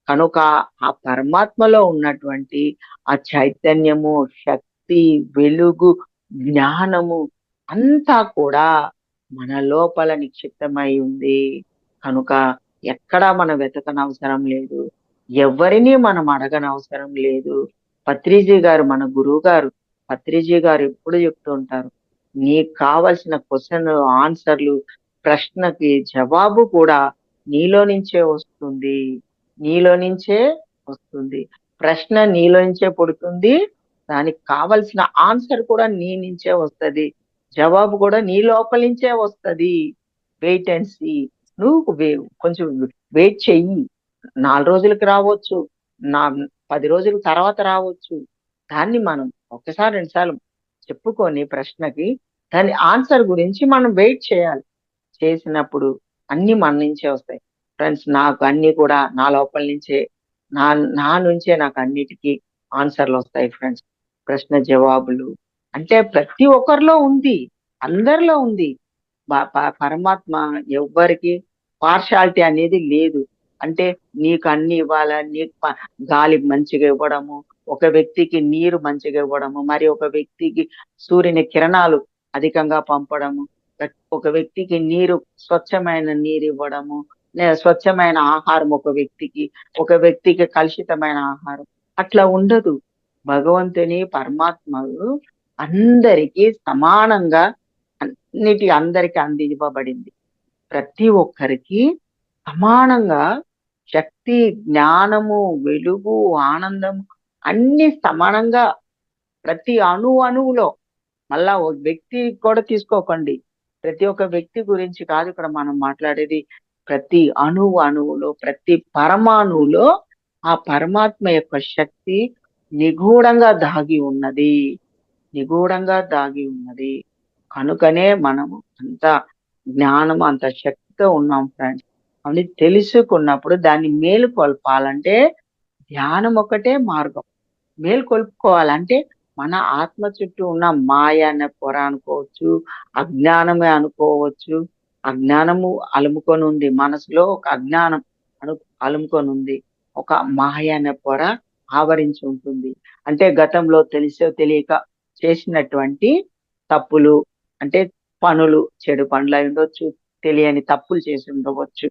కనుక ఆ పరమాత్మలో ఉన్నటువంటి ఆ చైతన్యము, శక్తి, వెలుగు, జ్ఞానము అంతా కూడా మన లోపల నిక్షిప్తమై ఉంది. కనుక ఎక్కడా మనం వెతకనవసరం లేదు. ఎవరిని మనం అడగనవసరం లేదు. పత్రిజీ గారు, మన గురువు గారు పత్రిజీ గారు ఎప్పుడు చెప్తూ ఉంటారు, నీకు కావలసిన క్వశ్చన్ ఆన్సర్లు, ప్రశ్నకి జవాబు కూడా నీలో నుంచే వస్తుంది. నీలో నుంచే వస్తుంది. ప్రశ్న నీలో నుంచే పుడుతుంది. దానికి కావలసిన ఆన్సర్ కూడా నీ నుంచే వస్తది. జవాబు కూడా నీ లోపల నుంచే వస్తది. Wait and see. నువ్వు కొంచెం వెయిట్ చెయ్యి. 4 రోజులకి రావచ్చు, నా 10 రోజుల తర్వాత రావచ్చు. దాన్ని మనం ఒకసారి 2 సార్లు చెప్పుకొని ప్రశ్నకి దాని ఆన్సర్ గురించి మనం వెయిట్ చేయాలి. చేసినప్పుడు అన్ని మన నుంచే వస్తాయి ఫ్రెండ్స్. నాకు అన్ని కూడా నా లోపల నుంచే, నా నా నుంచే నాకు అన్నిటికీ ఆన్సర్లు వస్తాయి ఫ్రెండ్స్. ప్రశ్న జవాబులు అంటే ప్రతి ఒక్కరిలో ఉంది, అందరిలో ఉంది. పరమాత్మ ఎవ్వరికి పార్షాలిటీ అనేది లేదు. అంటే నీకు అన్ని ఇవ్వాలా, నీకు గాలి మంచిగా ఇవ్వడము, ఒక వ్యక్తికి నీరు మంచిగా ఇవ్వడము, మరి ఒక వ్యక్తికి సూర్యుని కిరణాలు అధికంగా పంపడము, ఒక వ్యక్తికి స్వచ్ఛమైన నీరు ఇవ్వడము, స్వచ్ఛమైన ఆహారం ఒక వ్యక్తికి కలుషితమైన ఆహారం అట్లా ఉండదు. భగవంతుని పరమాత్మలు అందరికీ సమానంగా అందరికి అందివ్వబడింది. ప్రతి ఒక్కరికి సమానంగా శక్తి, జ్ఞానము, వెలుగు, ఆనందము అన్ని సమానంగా ప్రతి అణువులో, మళ్ళా ఒక వ్యక్తి కూడా తీసుకోకండి. ప్రతి ఒక్క వ్యక్తి గురించి కాదు ఇక్కడ మనం మాట్లాడేది. ప్రతి అణువులో, ప్రతి పరమాణువులో ఆ పరమాత్మ యొక్క శక్తి నిగూఢంగా దాగి ఉన్నది. నిగూఢంగా దాగి ఉన్నది. కనుకనే మనము అంత జ్ఞానము, అంత శక్తితో ఉన్నాం ఫ్రెండ్స్. అని తెలుసుకున్నప్పుడు దాన్ని మేలుకొల్పాలంటే ధ్యానం ఒకటే మార్గం. మేలుకొల్పుకోవాలంటే మన ఆత్మ చుట్టూ ఉన్న మాయ అనే పొర అనుకోవచ్చు, అజ్ఞానమే అనుకోవచ్చు. అజ్ఞానము అలుముకొని ఉంది. మనసులో ఒక అజ్ఞానం అలుముకొని ఉంది. ఒక మాయ అనే పొర ఆవరించి ఉంటుంది. అంటే గతంలో తెలిసో తెలియక చేసినటువంటి తప్పులు, అంటే పనులు, చెడు పనులు అయి ఉండొచ్చు, తెలియని తప్పులు చేసి ఉండవచ్చు.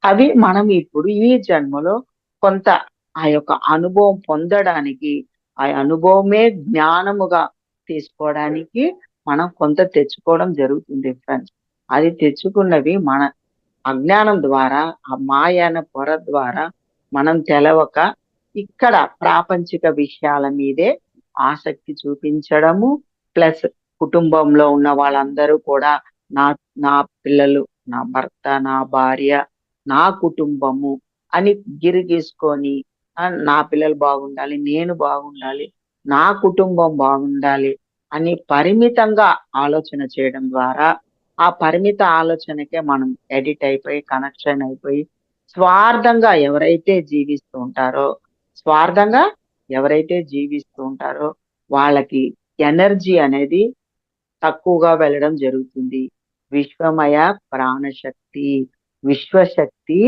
అవి మనం ఇప్పుడు ఈ జన్మలో కొంత ఆ యొక్క అనుభవం పొందడానికి, ఆ అనుభవమే జ్ఞానముగా తీసుకోవడానికి మనం కొంత తెచ్చుకోవడం జరుగుతుంది ఫ్రెండ్స్. అది తెచ్చుకున్నవి మన అజ్ఞానం ద్వారా, ఆ మాయ అనే పొర ద్వారా మనం తెలవక ఇక్కడ ప్రాపంచిక విషయాల మీదే ఆసక్తి చూపించడము. ప్లస్ కుటుంబంలో ఉన్న వాళ్ళందరూ కూడా నా నా పిల్లలు, నా భర్త, నా భార్య, నా కుటుంబము అని గిరిగీసుకొని నా పిల్లలు బాగుండాలి, నేను బాగుండాలి, నా కుటుంబం బాగుండాలి అని పరిమితంగా ఆలోచన చేయడం ద్వారా ఆ పరిమిత ఆలోచనకే మనం ఎడిట్ అయిపోయి, కనెక్షన్ అయిపోయి, స్వార్థంగా ఎవరైతే జీవిస్తూ ఉంటారో స్వార్థంగా ఎవరైతే జీవిస్తూ ఉంటారో వాళ్ళకి ఎనర్జీ అనేది తక్కువగా వెళ్ళడం జరుగుతుంది. విశ్వమయ ప్రాణశక్తి, విశ్వశక్తి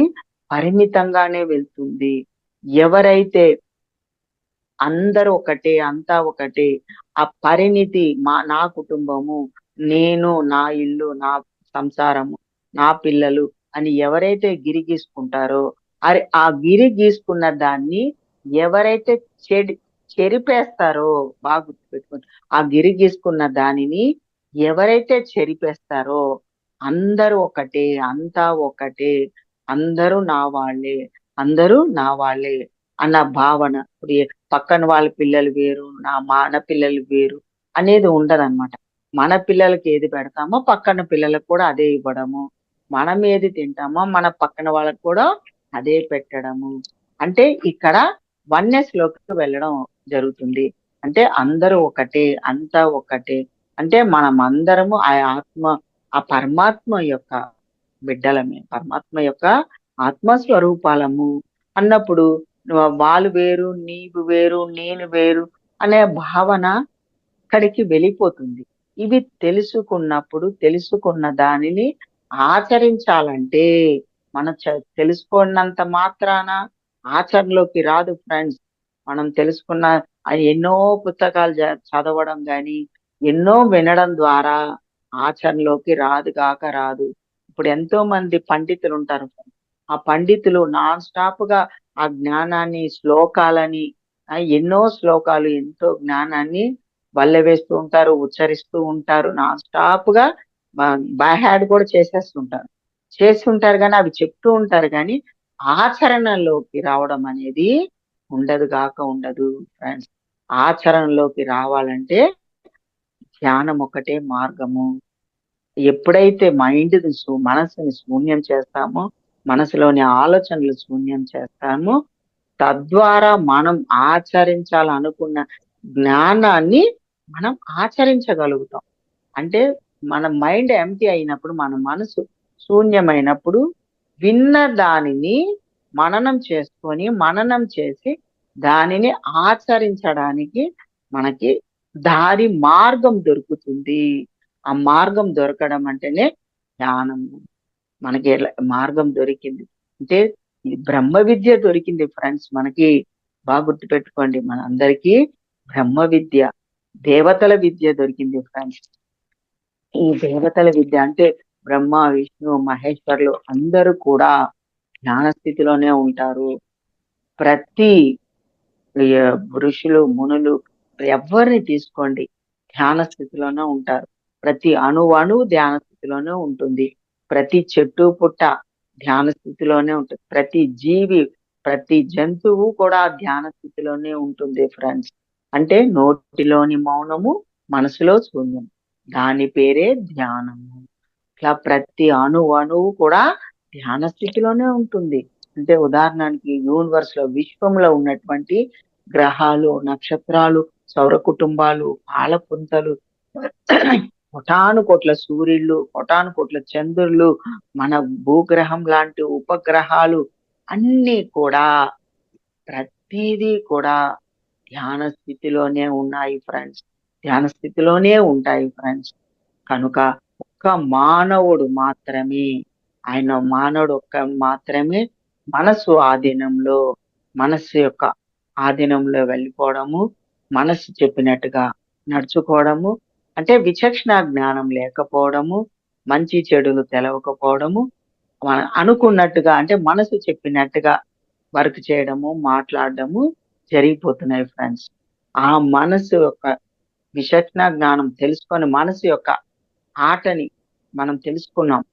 పరిమితంగానే వెళ్తుంది. ఎవరైతే అందరూ ఒకటే, అంతా ఒకటే, ఆ పరిణితి నా కుటుంబము, నేను, నా ఇల్లు, నా సంసారము, నా పిల్లలు అని ఎవరైతే గిరి గీసుకుంటారో, ఆ గిరి గీసుకున్న దాన్ని ఎవరైతే చెరిపేస్తారో, బాగా గుర్తుపెట్టుకోండి. ఆ గిరి గీసుకున్న దానిని ఎవరైతే చెరిపేస్తారో అందరూ ఒకటే, అంతా ఒకటే, అందరూ నా వాళ్ళే, అందరూ నా వాళ్ళే అన్న భావన. ఇప్పుడు పక్కన వాళ్ళ పిల్లలు వేరు, మన పిల్లలు వేరు అనేది ఉండదన్నమాట. మన పిల్లలకి ఏది పెడతామో పక్కన పిల్లలకు కూడా అదే ఇవ్వడము. మనం ఏది తింటామో మన పక్కన వాళ్ళకు కూడా అదే పెట్టడము. అంటే ఇక్కడ వన్నెస్ లోకి వెళ్ళడం జరుగుతుంది. అంటే అందరూ ఒకటే, అంతా ఒకటే. అంటే మనం అందరము ఆ ఆత్మ, ఆ పరమాత్మ యొక్క బిడ్డలమే, పరమాత్మ యొక్క ఆత్మస్వరూపాలము అన్నప్పుడు వాళ్ళు వేరు, నీవు వేరు, నేను వేరు అనే భావన అక్కడికి వెళ్ళిపోతుంది. ఇవి తెలుసుకున్నప్పుడు, తెలుసుకున్న దానిని ఆచరించాలంటే మనం తెలుసుకున్నంత మాత్రాన ఆచరణలోకి రాదు ఫ్రెండ్స్. మనం తెలుసుకున్న ఎన్నో పుస్తకాలు చదవడం గాని, ఎన్నో వినడం ద్వారా ఆచరణలోకి రాదు గాక రాదు. ఇప్పుడు ఎంతో మంది పండితులు ఉంటారు. ఆ పండితులు నాన్ స్టాప్ గా ఆ జ్ఞానాన్ని, శ్లోకాలని, ఎన్నో శ్లోకాలు, ఎంతో జ్ఞానాన్ని వల్లెవేస్తూ ఉంటారు, ఉచ్చరిస్తూ ఉంటారు. నాన్ స్టాప్ గా బై హ్యాడ్ కూడా చేసేస్తుంటారు. చేస్తుంటారు కానీ అవి చెప్తూ ఉంటారు కానీ ఆచరణలోకి రావడం అనేది ఉండదు గాక ఉండదు ఫ్రెండ్స్. ఆచరణలోకి రావాలంటే ధ్యానం ఒకటే మార్గము. ఎప్పుడైతే మనసుని శూన్యం చేస్తామో, మనసులోని ఆలోచనలు శూన్యం చేస్తామో, తద్వారా మనం ఆచరించాలనుకున్న జ్ఞానాన్ని మనం ఆచరించగలుగుతాం. అంటే మన మైండ్ ఎంప్టీ అయినప్పుడు, మన మనసు శూన్యమైనప్పుడు విన్న దానిని మననం చేసి దానిని ఆచరించడానికి మనకి మార్గం దొరుకుతుంది. ఆ మార్గం దొరకడం అంటేనే ధ్యానము. మనకి మార్గం దొరికింది అంటే ఈ బ్రహ్మ విద్య దొరికింది ఫ్రెండ్స్. మనకి బాగా గుర్తుపెట్టుకోండి, మన అందరికీ బ్రహ్మ విద్య, దేవతల విద్య దొరికింది ఫ్రెండ్స్. ఈ దేవతల విద్య అంటే బ్రహ్మ, విష్ణు, మహేశ్వరులు అందరూ కూడా జ్ఞాన స్థితిలోనే ఉంటారు. ప్రతి ఈ ఋషులు, మునులు ఎవరిని తీసుకోండి ధ్యాన స్థితిలోనే ఉంటారు. ప్రతి అణువు ధ్యాన స్థితిలోనే ఉంటుంది. ప్రతి చెట్టు పుట్ట ధ్యాన స్థితిలోనే ఉంటుంది. ప్రతి జీవి, ప్రతి జంతువు కూడా ధ్యాన స్థితిలోనే ఉంటుంది ఫ్రెండ్స్. అంటే నోటిలోని మౌనము, మనసులో శూన్యం. దాని పేరే ధ్యానము. ఇట్లా ప్రతి అణువు కూడా ధ్యాన స్థితిలోనే ఉంటుంది. అంటే ఉదాహరణకి యూనివర్స్ లో, విశ్వంలో ఉన్నటువంటి గ్రహాలు, నక్షత్రాలు, సౌర కుటుంబాలు, పాలపుంతలు, కోటాను కోట్ల సూర్యుళ్ళు, కోటాను కోట్ల చంద్రులు, మన భూగ్రహం లాంటి ఉపగ్రహాలు అన్నీ కూడా, ప్రతిదీ కూడా ధ్యాన స్థితిలోనే ఉన్నాయి ఫ్రెండ్స్. ధ్యాన స్థితిలోనే ఉంటాయి ఫ్రెండ్స్. కనుక ఒక్క మానవుడు మాత్రమే, మానవుడు ఒక్క మాత్రమే మనసు ఆధీనంలో, మనస్సు యొక్క ఆధీనంలో వెళ్ళిపోవడము, మనస్సు చెప్పినట్టుగా నడుచుకోవడము, అంటే విచక్షణ జ్ఞానం లేకపోవడము, మంచి చెడులు తెలవకపోవడము, అనుకున్నట్టుగా అంటే మనసు చెప్పినట్టుగా వర్క్ చేయడము, మాట్లాడడము జరిగిపోతున్నాయి ఫ్రెండ్స్. ఆ మనసు యొక్క విచక్షణ జ్ఞానం తెలుసుకొని మనసు యొక్క ఆటని మనం తెలుసుకున్నాం.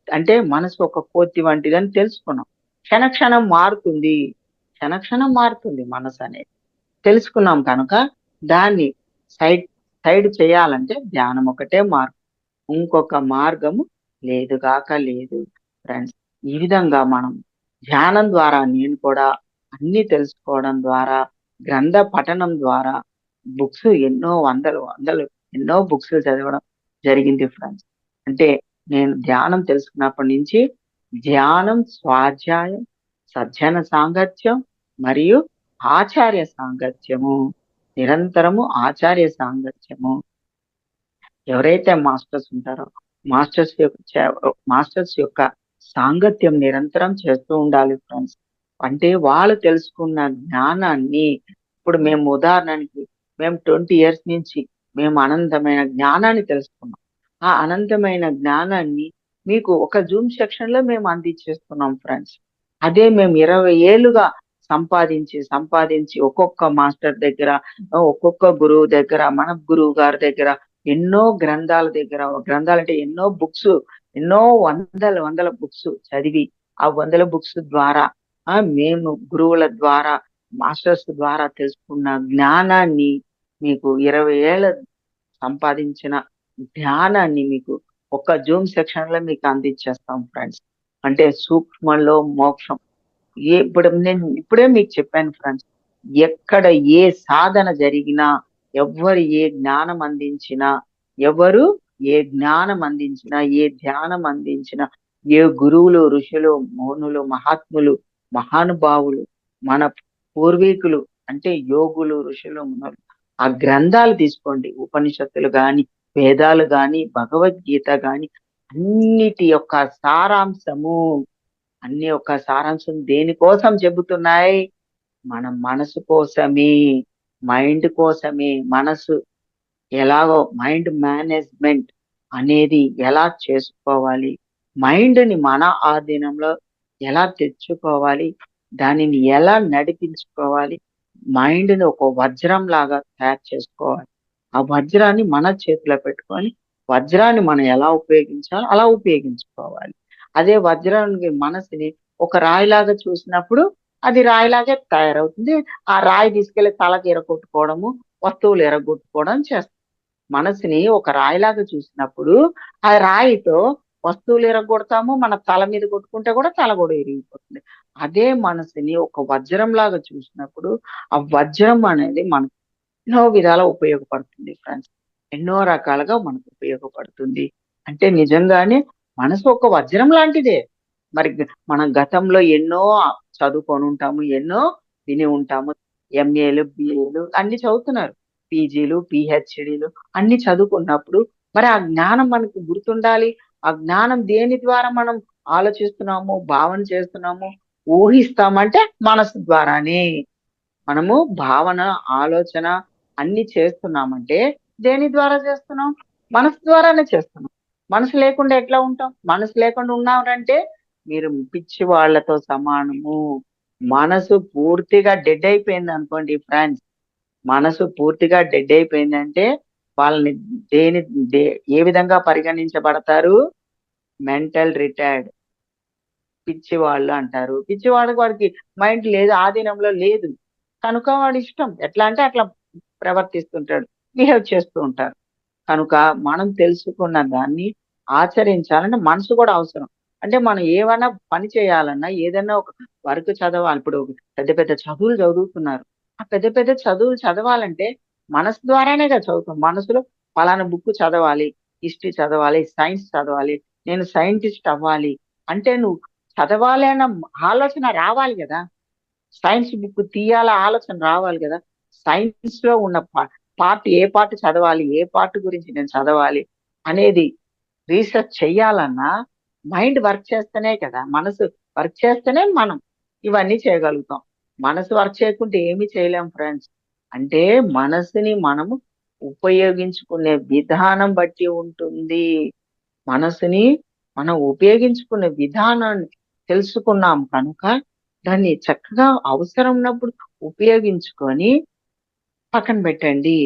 అంటే మనసు ఒక కోతి వంటిదని తెలుసుకున్నాం. క్షణక్షణం మారుతుంది. క్షణక్షణం మారుతుంది మనసు అనేది. తెలుసుకున్నాం కనుక దాన్ని సైడ్ సైడ్ చేయాలంటే ధ్యానం ఒకటే మార్గం. ఇంకొక మార్గము లేదుగాక లేదు ఫ్రెండ్స్. ఈ విధంగా మనం ధ్యానం ద్వారా నేను కూడా అన్ని తెలుసుకోవడం ద్వారా, గ్రంథ పఠనం ద్వారా, బుక్స్ ఎన్నో వందలు ఎన్నో బుక్స్ చదవడం జరిగింది ఫ్రెండ్స్. అంటే నేను ధ్యానం తెలుసుకున్నప్పటి నుంచి ధ్యానం, స్వాధ్యాయం, సజ్జన సాంగత్యం మరియు ఆచార్య సాంగత్యము, నిరంతరము ఆచార్య సాంగత్యము. ఎవరైతే మాస్టర్స్ ఉంటారో మాస్టర్స్ యొక్క సాంగత్యం నిరంతరం చేస్తూ ఉండాలి ఫ్రెండ్స్. అంటే వాళ్ళు తెలుసుకున్న జ్ఞానాన్ని, ఇప్పుడు మేము ఉదాహరణకి మేము 20 years నుంచి మేము అనంతమైన జ్ఞానాన్ని తెలుసుకున్నాం. ఆ అనంతమైన జ్ఞానాన్ని మీకు ఒక జూమ్ సెక్షన్ లో మేము అందించేస్తున్నాం ఫ్రెండ్స్. అదే మేము 20 ఏళ్ళుగా సంపాదించి ఒక్కొక్క మాస్టర్ దగ్గర, ఒక్కొక్క గురువు దగ్గర, మన గురువు గారి దగ్గర, ఎన్నో గ్రంథాల దగ్గర, గ్రంథాలంటే ఎన్నో బుక్స్, ఎన్నో వందల బుక్స్ చదివి, ఆ వందల బుక్స్ ద్వారా మేము గురువుల ద్వారా, మాస్టర్స్ ద్వారా తెలుసుకున్న జ్ఞానాన్ని, మీకు 20 ఏళ్ళ సంపాదించిన జ్ఞానాన్ని మీకు ఒక జూమ్ సెక్షన్ లో మీకు అందించేస్తాం ఫ్రెండ్స్. అంటే సూక్ష్మంలో మోక్షం. ఇప్పుడు నేను ఇప్పుడే మీకు చెప్పాను ఫ్రెండ్స్. ఎక్కడ ఏ సాధన జరిగినా, ఎవరు ఏ జ్ఞానం అందించినా, ఎవరు ఏ జ్ఞానం అందించినా, ఏ ధ్యానం అందించినా, ఏ గురువులు, ఋషులు, మౌనులు, మహాత్ములు, మహానుభావులు, మన పూర్వీకులు అంటే యోగులు, ఋషులు, మునులు, ఆ గ్రంథాలు తీసుకోండి, ఉపనిషత్తులు గాని, వేదాలు గాని, భగవద్గీత గాని, అన్నిటి యొక్క సారాంశము, అన్ని యొక్క సారాంశం దేనికోసం చెబుతున్నాయి? మన మనసు కోసమే, మైండ్ కోసమే. మనసు ఎలాగో మైండ్ మేనేజ్మెంట్ అనేది ఎలా చేసుకోవాలి, మైండ్ ని మన ఆధీనంలో ఎలా తెచ్చుకోవాలి, దానిని ఎలా నడిపించుకోవాలి, మైండ్ ని ఒక వజ్రం లాగా తయారు చేసుకోవాలి. ఆ వజ్రాన్ని మన చేతిలో పెట్టుకొని వజ్రాన్ని మనం ఎలా ఉపయోగించాలో అలా ఉపయోగించుకోవాలి. అదే వజ్రానికి మనసుని ఒక రాయిలాగా చూసినప్పుడు అది రాయిలాగే తయారవుతుంది. ఆ రాయి తీసుకెళ్లి తలకి ఎరగొట్టుకోవడము, వస్తువులు ఎరగొట్టుకోవడం చేస్తాం. మనసుని ఒక రాయిలాగా చూసినప్పుడు ఆ రాయితో వస్తువులు ఎరగొడతాము, మన తల మీద కొట్టుకుంటే కూడా తల కూడా ఇరిగిపోతుంది. అదే మనసుని ఒక వజ్రం లాగా చూసినప్పుడు ఆ వజ్రం అనేది మనకు ఎన్నో విధాలా ఉపయోగపడుతుంది ఫ్రెండ్స్. ఎన్నో రకాలుగా మనకు ఉపయోగపడుతుంది. అంటే నిజంగానే మనసు ఒక వజ్రం లాంటిదే. మరి మనం గతంలో ఎన్నో చదువుకొని ఉంటాము, ఎన్నో విని ఉంటాము. ఎంఏలు, బిఏలు అన్ని చదువుతున్నారు. పీజీలు, పిహెచ్డీలు అన్ని చదువుకున్నప్పుడు మరి ఆ జ్ఞానం మనకు గుర్తుండాలి. ఆ జ్ఞానం దేని ద్వారా మనం ఆలోచిస్తున్నాము, భావన చేస్తున్నాము, ఊహిస్తామంటే మనసు ద్వారానే. మనము భావన, ఆలోచన అన్ని చేస్తున్నామంటే దేని ద్వారా చేస్తున్నాం? మనసు ద్వారానే చేస్తున్నాం. మనసు లేకుండా ఎట్లా ఉంటాం? మనసు లేకుండా ఉన్నారంటే మీరు పిచ్చి వాళ్ళతో సమానము. మనసు పూర్తిగా డెడ్ అయిపోయింది అనుకోండి ఫ్రెండ్స్, మనసు పూర్తిగా డెడ్ అయిపోయిందంటే వాళ్ళని దేని దే ఏ విధంగా పరిగణించబడతారు? మెంటల్ రిటార్డ్, పిచ్చివాళ్ళు అంటారు. పిచ్చివాడికి వాడికి మైండ్ లేదు, ఆధీనంలో లేదు. కనుక వాడి ఇష్టం. ఎట్లా అంటే అట్లా ప్రవర్తిస్తుంటాడు. బిహేవ్ చేస్తూ ఉంటారు. కనుక మనం తెలుసుకున్న దాన్ని ఆచరించాలంటే మనసు కూడా అవసరం. అంటే మనం ఏవన్నా పని చేయాలన్నా, ఏదన్నా ఒక వర్క్ చదవాలి. ఇప్పుడు పెద్ద పెద్ద చదువులు చదువుతున్నారు. ఆ పెద్ద పెద్ద చదువులు చదవాలంటే మనసు ద్వారానే కదా చదువుతాం. మనసులో పలానా బుక్ చదవాలి, హిస్టరీ చదవాలి, సైన్స్ చదవాలి, నేను సైంటిస్ట్ అవ్వాలి అంటే నువ్వు చదవాలి అన్న ఆలోచన రావాలి గదా! సైన్స్ బుక్ తీయాల ఆలోచన రావాలి గదా! సైన్స్‌లో ఉన్న పార్ట్ ఏ పార్ట్ చదవాలి, ఏ పార్ట్ గురించి నేను చదవాలి అనేది రీసెర్చ్ చెయ్యాలన్నా మైండ్ వర్క్ చేస్తేనే కదా! మనసు వర్క్ చేస్తేనే మనం ఇవన్నీ చేయగలుగుతాం. మనసు వర్క్ చేయకుంటే ఏమి చేయలేం ఫ్రెండ్స్. అంటే మనసుని మనము ఉపయోగించుకునే విధానం బట్టి ఉంటుంది. మనసుని మనం ఉపయోగించుకునే విధానాన్ని తెలుసుకున్నాం కనుక, దాన్ని చక్కగా అవసరం ఉన్నప్పుడు ఉపయోగించుకొని పక్కన పెట్టండి.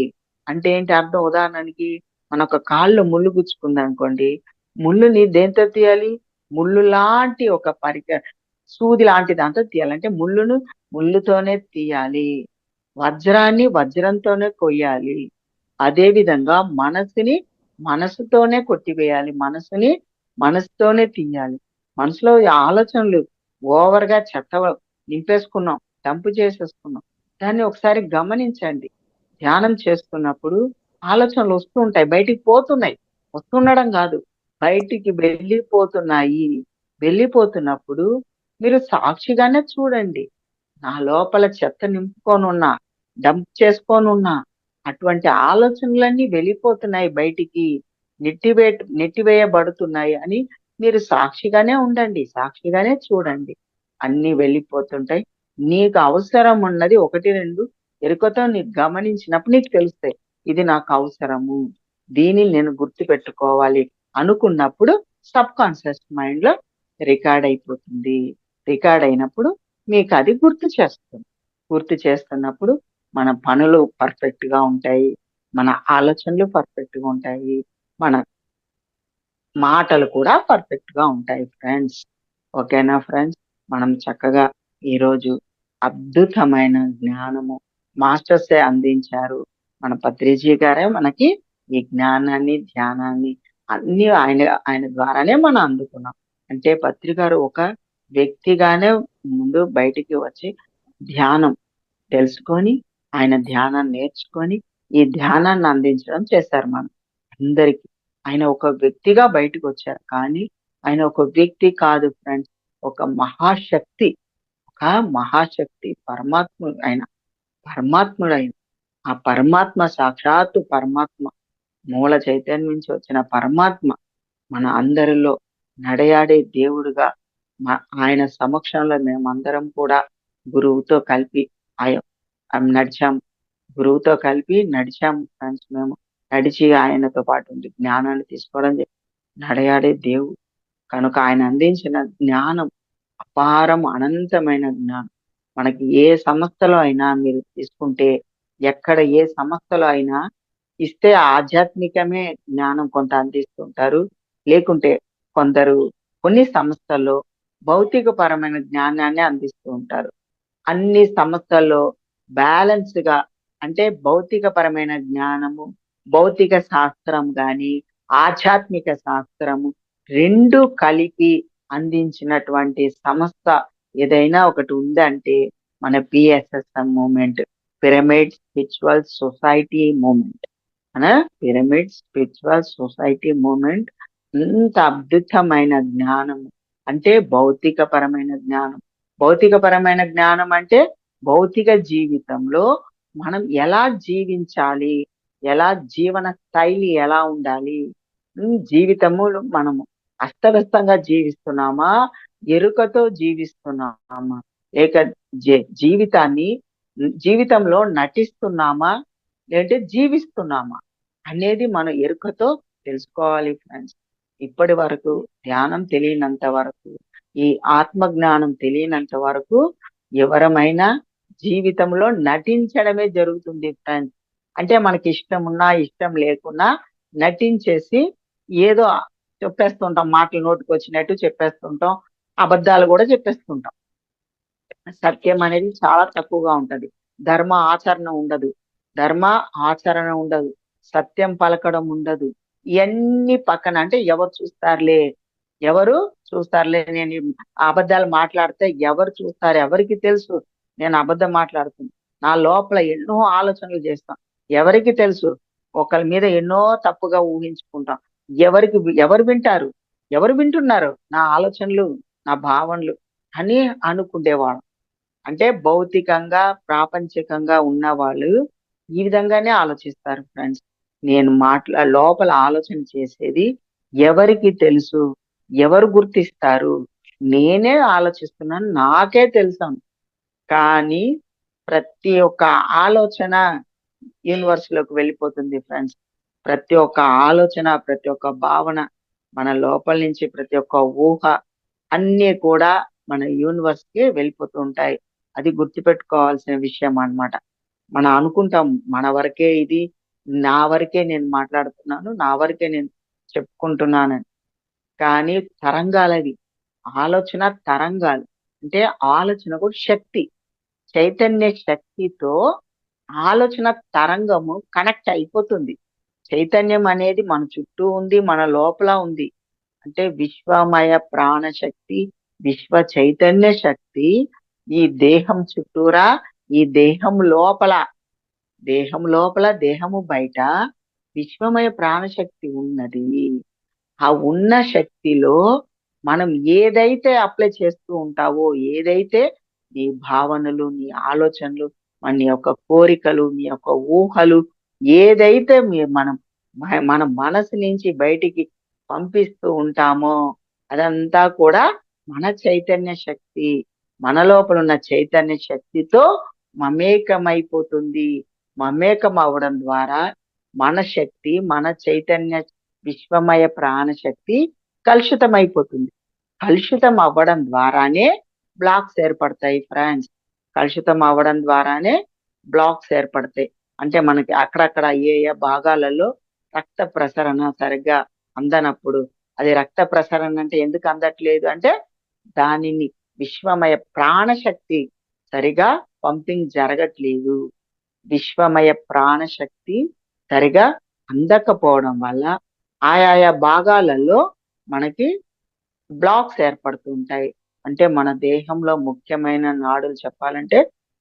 అంటే ఏంటి అర్థం? ఉదాహరణకి మన ఒక కాల్లో ముల్లు గుచ్చుకుందనుకోండి, ముల్లుని దేనితో తీయాలి? ముల్లు లాంటి ఒక సూది లాంటి దాంతో తీయాలి. అంటే ముల్లును ముల్లుతోనే తీయాలి. వజ్రాన్ని వజ్రంతోనే కొయ్యాలి. అదే విధంగా మనసుని మనసుతోనే కొట్టివేయాలి. మనసుని మనసుతోనే తీయాలి. మనసులో ఈ ఆలోచనలు ఓవర్‌గా నింపేసుకున్నాం. డంప్ చేసేసుకున్నాం. దాన్ని ఒకసారి గమనించండి. ధ్యానం చేస్తున్నప్పుడు ఆలోచనలు వస్తూ ఉంటాయి. బయటికి పోతున్నాయి. వస్తుండడం గాదు. బయటికి వెళ్ళిపోతున్నాయి. వెళ్ళిపోతున్నప్పుడు మీరు సాక్షిగానే చూడండి. నా లోపల చెత్త నింపుకొనున్నా, డంప్ చేసుకోనున్నా, అటువంటి ఆలోచనలన్నీ వెళ్ళిపోతున్నాయి బయటికి. నెట్టివేయబడుతున్నాయి అని మీరు సాక్షిగానే ఉండండి. సాక్షిగానే చూడండి. అన్నీ వెళ్ళిపోతుంటాయి. నీకు అవసరం ఉన్నది 1, 2 ఎరుకతో నీకు గమనించినప్పుడు నీకు తెలుస్తాయి. ఇది నాకు అవసరము. దీనిని నేను గుర్తుపెట్టుకోవాలి అనుకున్నప్పుడు సబ్‌కాన్షియస్ మైండ్‌లో రికార్డ్ అయిపోతుంది. రికార్డ్ అయినప్పుడు మీకది గుర్తు చేస్తుంది. గుర్తు చేస్తున్నప్పుడు మన పనులు పర్ఫెక్ట్‌గా ఉంటాయి. మన ఆలోచనలు పర్ఫెక్ట్‌గా ఉంటాయి. మన మాటలు కూడా పర్ఫెక్ట్‌గా ఉంటాయి ఫ్రెండ్స్. ఓకేనా ఫ్రెండ్స్? మనం చక్కగా ఈరోజు అద్భుతమైన జ్ఞానము మాస్టర్సే అందించారు. మన పత్రిజీ గారే మనకి ఈ జ్ఞానాన్ని, ధ్యానాన్ని అన్నీ ఆయన ఆయన ద్వారానే మనం అందుకున్నాం. అంటే పత్రి గారు ఒక వ్యక్తిగానే ముందు బయటికి వచ్చి ధ్యానం తెలుసుకొని, ఆయన ధ్యానాన్ని నేర్చుకొని, ఈ ధ్యానాన్ని అందించడం చేశారు మనం అందరికి. ఆయన ఒక వ్యక్తిగా బయటికొచ్చారు. కానీ ఆయన ఒక వ్యక్తి కాదు ఫ్రెండ్స్. ఒక మహాశక్తి. ఒక మహాశక్తి పరమాత్ముడు ఆయన. పరమాత్ముడాయన. ఆ పరమాత్మ సాక్షాత్తు పరమాత్మ. మూల చైతన్యం నుంచి వచ్చిన పరమాత్మ మన అందరిలో నడయాడే దేవుడుగా ఆయన సమక్షంలో మేమందరం కూడా గురువుతో కలిపి ఆయ నడిచాం. గురువుతో కలిపి నడిచాము ఫ్రెండ్స్ మేము. నడిచి ఆయనతో పాటు ఉండి జ్ఞానాన్ని తీసుకోవడం నడయాడే దేవుడు. కనుక ఆయన అందించిన జ్ఞానం అపారం అనంతమైన జ్ఞానం. మనకి ఏ సంస్థలో అయినా మీరు తీసుకుంటే, ఎక్కడ ఏ సంస్థలో అయినా ఇస్తే ఆధ్యాత్మికమే జ్ఞానం కొంత అందిస్తుంటారు. లేకుంటే కొందరు కొన్ని సంస్థల్లో భౌతికపరమైన జ్ఞానాన్ని అందిస్తూ ఉంటారు. అన్ని సంస్థల్లో బ్యాలెన్స్‌గా అంటే భౌతికపరమైన జ్ఞానము, భౌతిక శాస్త్రం గాని, ఆధ్యాత్మిక శాస్త్రము 2 కలిపి అందించినటువంటి సంస్థ ఏదైనా ఒకటి ఉందంటే మన PSSM movement. Pyramid spiritual society movement. మన పిరమిడ్ స్పిరిచువల్ సొసైటీ మూవ్‌మెంట్ ఇంత అద్భుతమైన జ్ఞానం అంటే భౌతికపరమైన జ్ఞానం. భౌతికపరమైన జ్ఞానం అంటే భౌతిక జీవితంలో మనం ఎలా జీవించాలి? ఎలా జీవన శైలి ఎలా ఉండాలి? జీవితములో మనము అస్తవ్యస్తంగా జీవిస్తున్నామా? ఎరుకతో జీవిస్తున్నామా? లేక జీవితాన్ని జీవితంలో నటిస్తున్నామా? లేదంటే జీవిస్తున్నామా? అనేది మనం ఎరుకతో తెలుసుకోవాలి ఫ్రెండ్స్. ఇప్పటి వరకు ధ్యానం తెలియనంత వరకు, ఈ ఆత్మ జ్ఞానం తెలియనంత వరకు ఎవరమైనా జీవితంలో నటించడమే జరుగుతుంది ఫ్రెండ్స్. అంటే మనకి ఇష్టం ఉన్నా ఇష్టం లేకున్నా నటించేసి ఏదో చెప్పేస్తుంటాం, మాటలు నోటికి వచ్చినట్టు చెప్పేస్తుంటాం, అబద్ధాలు కూడా చెప్పేస్తుంటాం. సత్యం అనేది చాలా తక్కువగా ఉంటది. ధర్మ ఆచరణ ఉండదు. ధర్మ ఆచరణ ఉండదు. సత్యం పలకడం ఉండదు. ఇయన్నీ పక్కన, అంటే ఎవరు చూస్తారులే, ఎవరు చూస్తారులే, నేను ఈ అబద్ధాలు మాట్లాడితే ఎవరు చూస్తారు? ఎవరికి తెలుసు నేను అబద్ధం మాట్లాడుతున్నా? నా లోపల ఎన్నో ఆలోచనలు చేస్తాం. ఎవరికి తెలుసు? ఒకళ్ళ మీద ఎన్నో తప్పుగా ఊహించుకుంటాం. ఎవరికి ఎవరు వింటారు? ఎవరు వింటున్నారు నా ఆలోచనలు, నా భావనలు అని అనుకునేవాళ్ళం. అంటే భౌతికంగా, ప్రాపంచికంగా ఉన్నవాళ్ళు ఈ విధంగానే ఆలోచిస్తారు ఫ్రెండ్స్. నేను లోపల ఆలోచన చేసేది ఎవరికి తెలుసు? ఎవరు గుర్తిస్తారు? నేనే ఆలోచిస్తున్నాను, నాకే తెలుసాను. కానీ ప్రతి ఒక్క ఆలోచన యూనివర్స్ లోకి వెళ్ళిపోతుంది ఫ్రెండ్స్. ప్రతి ఒక్క ఆలోచన, ప్రతి ఒక్క భావన, మన లోపల నుంచి ప్రతి ఒక్క ఊహ అన్నీ కూడా మన యూనివర్స్ కి వెళ్ళిపోతూ ఉంటాయి. అది గుర్తుపెట్టుకోవాల్సిన విషయం అన్నమాట. మనం అనుకుంటాం మన వరకే ఇది, నా వరకే నేను మాట్లాడుతున్నాను, నా వరకే నేను చెప్పుకుంటున్నానని. కానీ తరంగాలవి, ఆలోచన తరంగాలు. అంటే ఆలోచన కూడా శక్తి, చైతన్య శక్తితో ఆలోచన తరంగము కనెక్ట్ అయిపోతుంది. చైతన్యం అనేది మన చుట్టూ ఉంది, మన లోపల ఉంది. అంటే విశ్వమయ ప్రాణ శక్తి, విశ్వ చైతన్య శక్తి ఈ దేహం చుట్టూరా, ఈ దేహం లోపల, దేహము బయట విశ్వమయ ప్రాణశక్తి ఉన్నది. ఆ ఉన్న శక్తిలో మనం ఏదైతే అప్లై చేస్తూ ఉంటావో, ఏదైతే నీ భావనలు, నీ ఆలోచనలు, మన యొక్క కోరికలు, నీ యొక్క ఊహలు, ఏదైతే మన మనసు నుంచి బయటికి పంపిస్తూ ఉంటామో అదంతా కూడా మన చైతన్య శక్తి, మన లోపల ఉన్న చైతన్య శక్తితో మమేకమైపోతుంది. మమేకం అవ్వడం ద్వారా మన శక్తి, మన చైతన్య విశ్వమయ ప్రాణశక్తి కలుషితమైపోతుంది. కలుషితం అవ్వడం ద్వారానే బ్లాక్స్ ఏర్పడతాయి ఫ్రెండ్స్. కలుషితం అవ్వడం ద్వారానే బ్లాక్స్ ఏర్పడతాయి. అంటే మనకి అక్కడక్కడ ఏ ఏ భాగాలలో రక్త ప్రసరణ సరిగ్గా అందనప్పుడు, అది రక్త ప్రసరణ అంటే ఎందుకు అందట్లేదు అంటే దానిని విశ్వమయ ప్రాణశక్తి సరిగా పంపింగ్ జరగట్లేదు. విశ్వమయ ప్రాణశక్తి సరిగా అందకపోవడం వల్ల ఆయా భాగాలలో మనకి బ్లాక్స్ ఏర్పడుతుంటాయి. అంటే మన దేహంలో ముఖ్యమైన నాడులు చెప్పాలంటే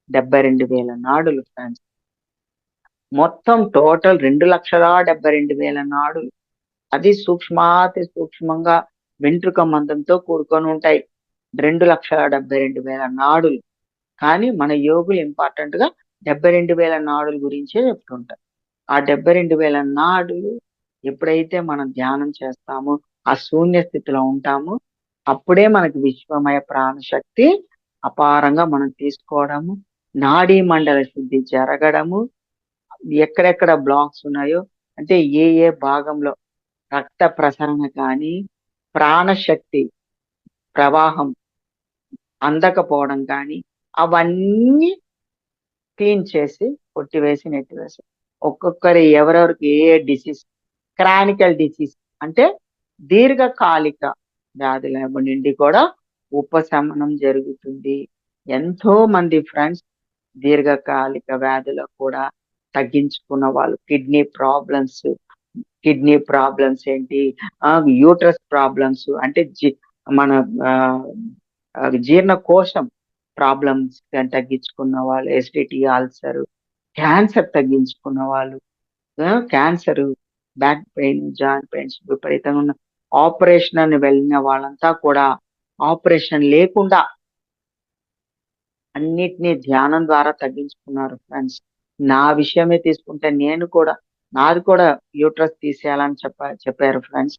72,000 నాడులు ఫ్రెండ్స్. మొత్తం టోటల్ 2,72,000 నాడులు. అది సూక్ష్మాతి సూక్ష్మంగా వెంట్రుక మందంతో కూడుకొని ఉంటాయి. 2,72,000 నాడులు. కానీ మన యోగులు ఇంపార్టెంట్ గా 72,000 నాడుల గురించే చెప్తుంటారు. ఆ 72,000 నాడులు ఎప్పుడైతే మనం ధ్యానం చేస్తామో, ఆ శూన్య స్థితిలో ఉంటామో, అప్పుడే మనకి విశ్వమయ ప్రాణశక్తి అపారంగా మనం తీసుకోవడము, నాడీ మండల శుద్ధి జరగడము, ఎక్కడెక్కడ బ్లాక్స్ ఉన్నాయో, అంటే ఏ ఏ భాగంలో రక్త ప్రసరణ కానీ, ప్రాణశక్తి ప్రవాహం అందకపోవడం కానీ, అవన్నీ క్లీన్ చేసి, కొట్టివేసి, నెట్టివేసి, ఒక్కొక్కరి ఎవరెవరికి ఏ ఏ డిసీజ్, క్రానికల్ డిసీజ్ అంటే దీర్ఘకాలిక వ్యాధుల నుండి కూడా ఉపశమనం జరుగుతుంది. ఎంతో మంది ఫ్రెండ్స్ దీర్ఘకాలిక వ్యాధులకు కూడా తగ్గించుకున్న వాళ్ళు, కిడ్నీ ప్రాబ్లమ్స్ ఏంటి, యూట్రస్ ప్రాబ్లమ్స్ అంటే మన ఆ, జీర్ణకోశం ప్రాబ్లమ్స్ తగ్గించుకున్న వాళ్ళు, ఎసిడిటీ, అల్సర్, క్యాన్సర్ తగ్గించుకున్న వాళ్ళు, cancer, back pain, joint pains విపరీతంగా ఉన్న ఆపరేషన్ అని వెళ్ళిన వాళ్ళంతా కూడా ఆపరేషన్ లేకుండా అన్నిటినీ ధ్యానం ద్వారా తగ్గించుకున్నారు ఫ్రెండ్స్. నా విషయమే తీసుకుంటే నేను కూడా, నాది కూడా యూట్రస్ తీసేయాలని చెప్పారు ఫ్రెండ్స్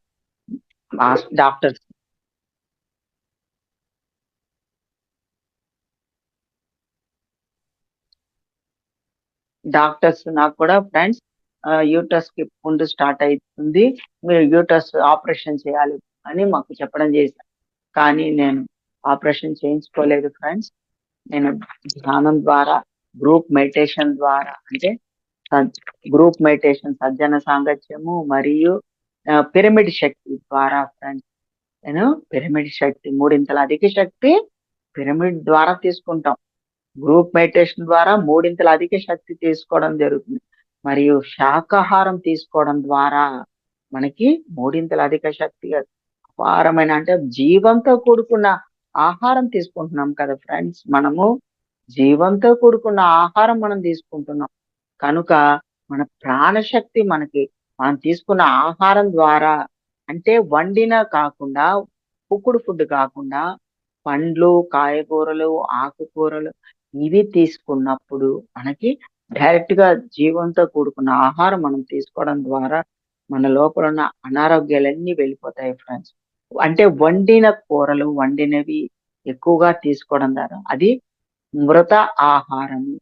డాక్టర్స్. నాకు కూడా ఫ్రెండ్స్ యూట్రస్ కి పుండు స్టార్ట్ అవుతుంది, మీరు యూట్రస్ ఆపరేషన్ చేయాలి అని మాకు చెప్పడం చేశారు. కానీ నేను ఆపరేషన్ చేయించుకోలేదు ఫ్రెండ్స్. నేను ధ్యానం ద్వారా, గ్రూప్ మెడిటేషన్ ద్వారా, అంటే గ్రూప్ మెడిటేషన్, సజ్జన సాంగత్యము మరియు పిరమిడ్ శక్తి ద్వారా ఫ్రెండ్స్. నేను పిరమిడ్ శక్తి, మూడింతల అధిక శక్తి పిరమిడ్ ద్వారా తీసుకుంటాం. గ్రూప్ మెడిటేషన్ ద్వారా మూడింతల అధిక శక్తి తీసుకోవడం జరుగుతుంది. మరియు శాకాహారం తీసుకోవడం ద్వారా మనకి మూడింతల అధిక శక్తి, అపారమైన, అంటే జీవంతో కూడుకున్న ఆహారం తీసుకుంటున్నాం కదా ఫ్రెండ్స్. మనము జీవంతో కూడుకున్న ఆహారం మనం తీసుకుంటున్నాం కనుక మన ప్రాణశక్తి మనకి, మనం తీసుకున్న ఆహారం ద్వారా, అంటే వండిన కాకుండా, కుక్కుడు ఫుడ్ కాకుండా పండ్లు, కాయగూరలు, ఆకుకూరలు ఇవి తీసుకున్నప్పుడు మనకి డైరెక్ట్ గా జీవంతో కూడుకున్న ఆహారం మనం తీసుకోవడం ద్వారా మన లోపల ఉన్న అనారోగ్యాలన్నీ వెళ్ళిపోతాయి ఫ్రెండ్స్. అంటే వండిన కూరలు, వండినవి ఎక్కువగా తీసుకోవడం ద్వారా అది మృత ఆహారము,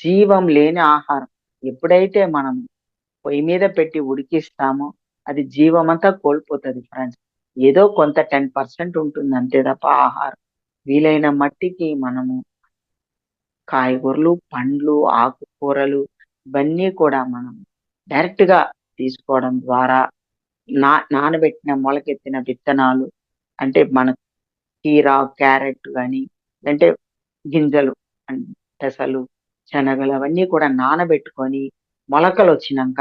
జీవం లేని ఆహారం. ఎప్పుడైతే మనం పొయ్యి మీద పెట్టి ఉడికిస్తామో అది జీవమంతా కోల్పోతుంది ఫ్రెండ్స్. ఏదో కొంత 10% ఉంటుంది అంతే తప్ప ఆహారం. వీలైన మట్టికి మనము కాయగూరలు, పండ్లు, ఆకుకూరలు ఇవన్నీ కూడా మనం డైరెక్ట్ గా తీసుకోవడం ద్వారా, నానబెట్టిన మొలకెత్తిన విత్తనాలు, అంటే మన కీర, క్యారెట్ గాని, అంటే గింజలు, పెసలు, శనగలు అవన్నీ కూడా నానబెట్టుకొని మొలకలు వచ్చినాక,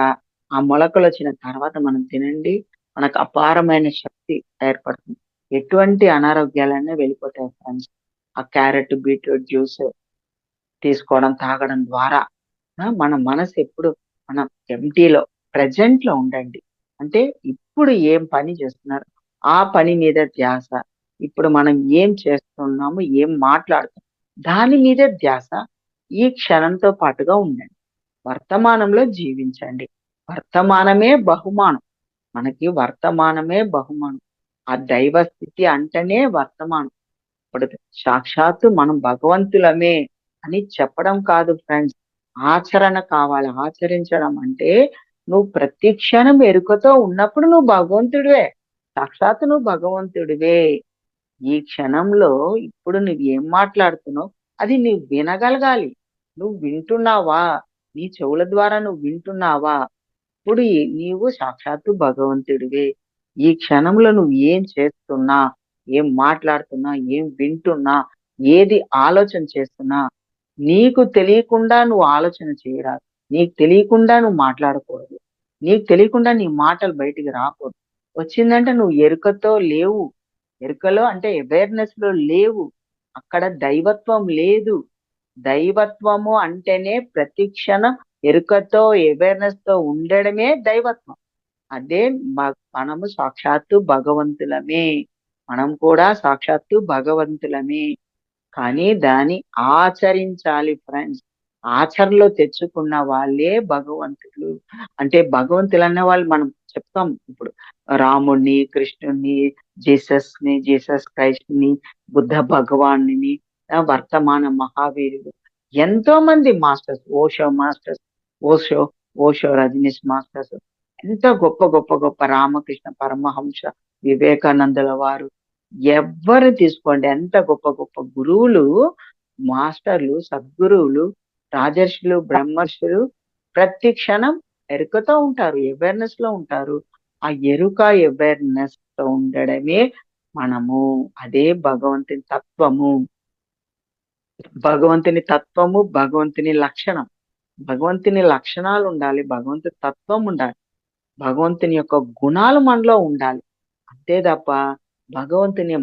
ఆ మొలకలు వచ్చిన తర్వాత మనం తినండి. మనకు అపారమైన శక్తి ఏర్పడుతుంది. ఎటువంటి అనారోగ్యాలన్నీ వెళ్ళిపోతాయి ఫ్రెండ్స్. ఆ క్యారెట్, బీట్రూట్ జ్యూస్ తీసుకోవడం, తాగడం ద్వారా మన మనసు ఎప్పుడు మనం ఎంటీలో, ప్రెజెంట్ లో ఉండండి. అంటే ఇప్పుడు ఏం పని చేస్తున్నారు ఆ పని మీద ధ్యాస. ఇప్పుడు మనం ఏం చేస్తున్నాము, ఏం మాట్లాడుతున్నాం దాని మీద ధ్యాస. ఈ క్షణంతో పాటుగా ఉండండి. వర్తమానంలో జీవించండి. వర్తమానమే బహుమానం. మనకి వర్తమానమే బహుమానం. ఆ దైవ స్థితి అంటేనే వర్తమానం. ఇప్పుడు సాక్షాత్తు మనం భగవంతులమే అని చెప్పడం కాదు ఫ్రెండ్స్, ఆచరణ కావాలి. ఆచరించడం అంటే నువ్వు ప్రతి క్షణం ఎరుకతో ఉన్నప్పుడు నువ్వు భగవంతుడివే. సాక్షాత్తు నువ్వు భగవంతుడివే. ఈ క్షణంలో ఇప్పుడు నువ్వు ఏం మాట్లాడుతున్నావు అది నువ్వు వినగలగాలి. నువ్వు వింటున్నావా? నీ చెవుల ద్వారా నువ్వు వింటున్నావా? ఇప్పుడు నీవు సాక్షాత్తు భగవంతుడివే. ఈ క్షణంలో నువ్వు ఏం చేస్తున్నా, ఏం మాట్లాడుతున్నా, ఏం వింటున్నా, ఏది ఆలోచన చేస్తున్నా, నీకు తెలియకుండా నువ్వు ఆలోచన చేయరాదు. నీకు తెలియకుండా నువ్వు మాట్లాడకూడదు. నీకు తెలియకుండా నీ మాటలు బయటికి రాకూడదు. వచ్చిందంటే నువ్వు ఎరుకతో లేవు. ఎరుకలో అంటే అవేర్నెస్ లో లేవు. అక్కడ దైవత్వం లేదు. దైవత్వము అంటేనే ప్రతి క్షణం ఎరుకతో, అవేర్నెస్ తో ఉండడమే దైవత్వం. అదే మనము సాక్షాత్తు భగవంతులమే. మనం కూడా సాక్షాత్తు భగవంతులమే. కానీ దాన్ని ఆచరించాలి ఫ్రెండ్స్. ఆచరణలో తెచ్చుకున్న వాళ్ళే భగవంతులు. అంటే భగవంతులు అన్న వాళ్ళు మనం చెప్తాం ఇప్పుడు రాముణ్ణి, కృష్ణుణ్ణి, జీసస్ క్రైస్ట్ ని, బుద్ధ భగవాన్ని, వర్తమాన మహావీరుడు, ఎంతో మంది మాస్టర్స్, ఓషో ఓషో రజనీష్ మాస్టర్స్, ఎంత గొప్ప గొప్ప గొప్ప రామకృష్ణ పరమహంస, వివేకానందుల వారు, ఎవ్వరు తీసుకోండి ఎంత గొప్ప గొప్ప గురువులు, మాస్టర్లు, సద్గురువులు, రాజర్షులు, బ్రహ్మర్షులు ప్రతి క్షణం ఎరుకతో ఉంటారు, అవేర్నెస్ లో ఉంటారు. ఆ ఎరుక అవేర్నెస్ తో ఉండడమే మనము. అదే భగవంతుని తత్వము. భగవంతుని తత్వము, భగవంతుని లక్షణం. భగవంతుని లక్షణాలు ఉండాలి, భగవంతుని తత్వం ఉండాలి, భగవంతుని యొక్క గుణాలు మనలో ఉండాలి. అంతే తప్ప భగవంతుని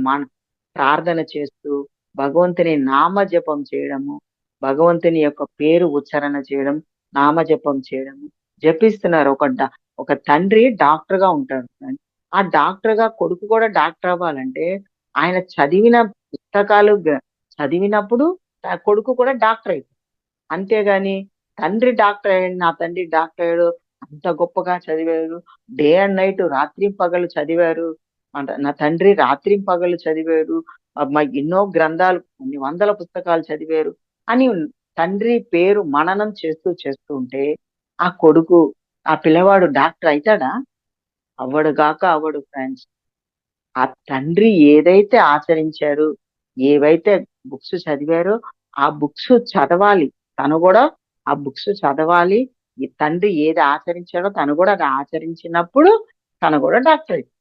ప్రార్థన చేస్తూ భగవంతుని నామజపం చేయడము, భగవంతుని యొక్క పేరు ఉచ్చారణ చేయడం, నామజపం చేయడము జపిస్తున్నారు. ఒక తండ్రి డాక్టర్ గా ఉంటాడు. ఆ డాక్టర్ గా కొడుకు కూడా డాక్టర్ అవ్వాలంటే ఆయన చదివిన పుస్తకాలు చదివినప్పుడు కొడుకు కూడా డాక్టర్ అవుతాడు. అంతేగాని తండ్రి డాక్టర్ అయ్యాడు, నా తండ్రి డాక్టర్ అయ్యాడు, అంత గొప్పగా చదివారు, డే అండ్ నైట్ రాత్రి పగలు చదివారు, నా తండ్రి రాత్రి పగలు చదివాడు, మా ఎన్నో గ్రంథాలు, కొన్ని వందల పుస్తకాలు చదివారు అని తండ్రి పేరు మననం చేస్తూ చేస్తూ ఉంటే ఆ కొడుకు, ఆ పిల్లవాడు డాక్టర్ అవుతాడా? అవ్వడు గాక అవ్వడు ఫ్రెండ్స్. ఆ తండ్రి ఏదైతే ఆచరించారు, ఏవైతే బుక్స్ చదివారో ఆ బుక్స్ చదవాలి. తను కూడా ఆ బుక్స్ చదవాలి. ఈ తండ్రి ఏది ఆచరించాడో తను కూడా అది ఆచరించినప్పుడు తను కూడా డాక్టర్ అయితది.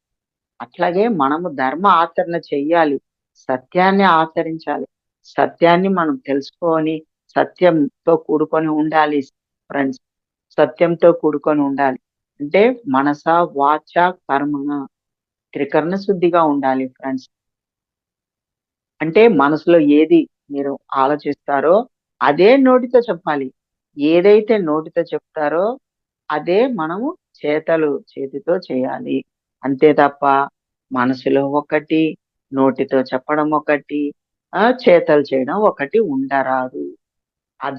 అట్లాగే మనము ధర్మ ఆచరణ చెయ్యాలి. సత్యాన్ని ఆచరించాలి. సత్యాన్ని మనం తెలుసుకొని సత్యంతో కూడుకొని ఉండాలి ఫ్రెండ్స్. సత్యంతో కూడుకొని ఉండాలి. అంటే మనస, వాచ, కర్మణ త్రికరణ శుద్ధిగా ఉండాలి ఫ్రెండ్స్. అంటే మనసులో ఏది మీరు ఆలోచిస్తారో అదే నోటితో చెప్పాలి. ఏదైతే నోటితో చెప్తారో అదే మనము చేతితో చేయాలి. అంతే తప్ప మనసులో ఒకటి, నోటితో చెప్పడం ఒకటి, చేతలు చేయడం ఒకటి ఉండరాదు.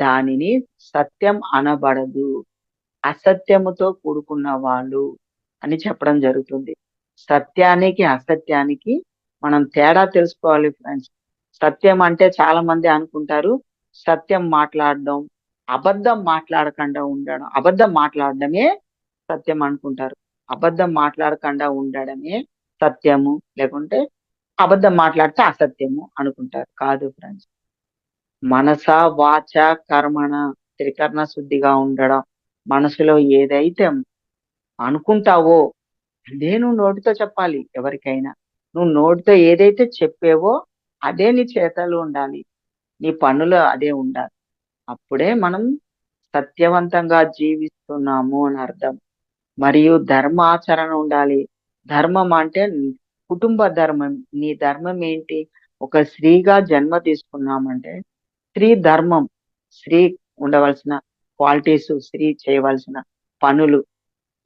దానిని సత్యం అనబడదు. అసత్యముతో కూడుకున్న వాళ్ళు అని చెప్పడం జరుగుతుంది. సత్యానికి, అసత్యానికి మనం తేడా తెలుసుకోవాలి ఫ్రెండ్స్. సత్యం అంటే చాలా మంది అనుకుంటారు, సత్యం మాట్లాడడం, అబద్ధం మాట్లాడకుండా ఉండడం. అబద్ధం మాట్లాడడమే సత్యం అనుకుంటారు. అబద్ధం మాట్లాడకుండా ఉండడమే సత్యము. లేకుంటే అబద్ధం మాట్లాడితే అసత్యము అనుకుంటారు. కాదు ఫ్రెండ్స్. మనస, వాచ, కర్మణ త్రికరణ శుద్ధిగా ఉండడం. మనసులో ఏదైతే అనుకుంటావో అదే నువ్వు నోటితో చెప్పాలి ఎవరికైనా. నువ్వు నోటితో ఏదైతే చెప్పేవో అదే నీ చేతలు ఉండాలి. నీ పనులు అదే ఉండాలి. అప్పుడే మనం సత్యవంతంగా జీవిస్తున్నాము అని అర్థం. మరియు ధర్మాచరణ ఉండాలి. ధర్మం అంటే కుటుంబ ధర్మం. నీ ధర్మం ఏంటి? ఒక స్త్రీగా జన్మ తీసుకున్నామంటే స్త్రీ ధర్మం, స్త్రీ ఉండవలసిన క్వాలిటీస్, స్త్రీ చేయవలసిన పనులు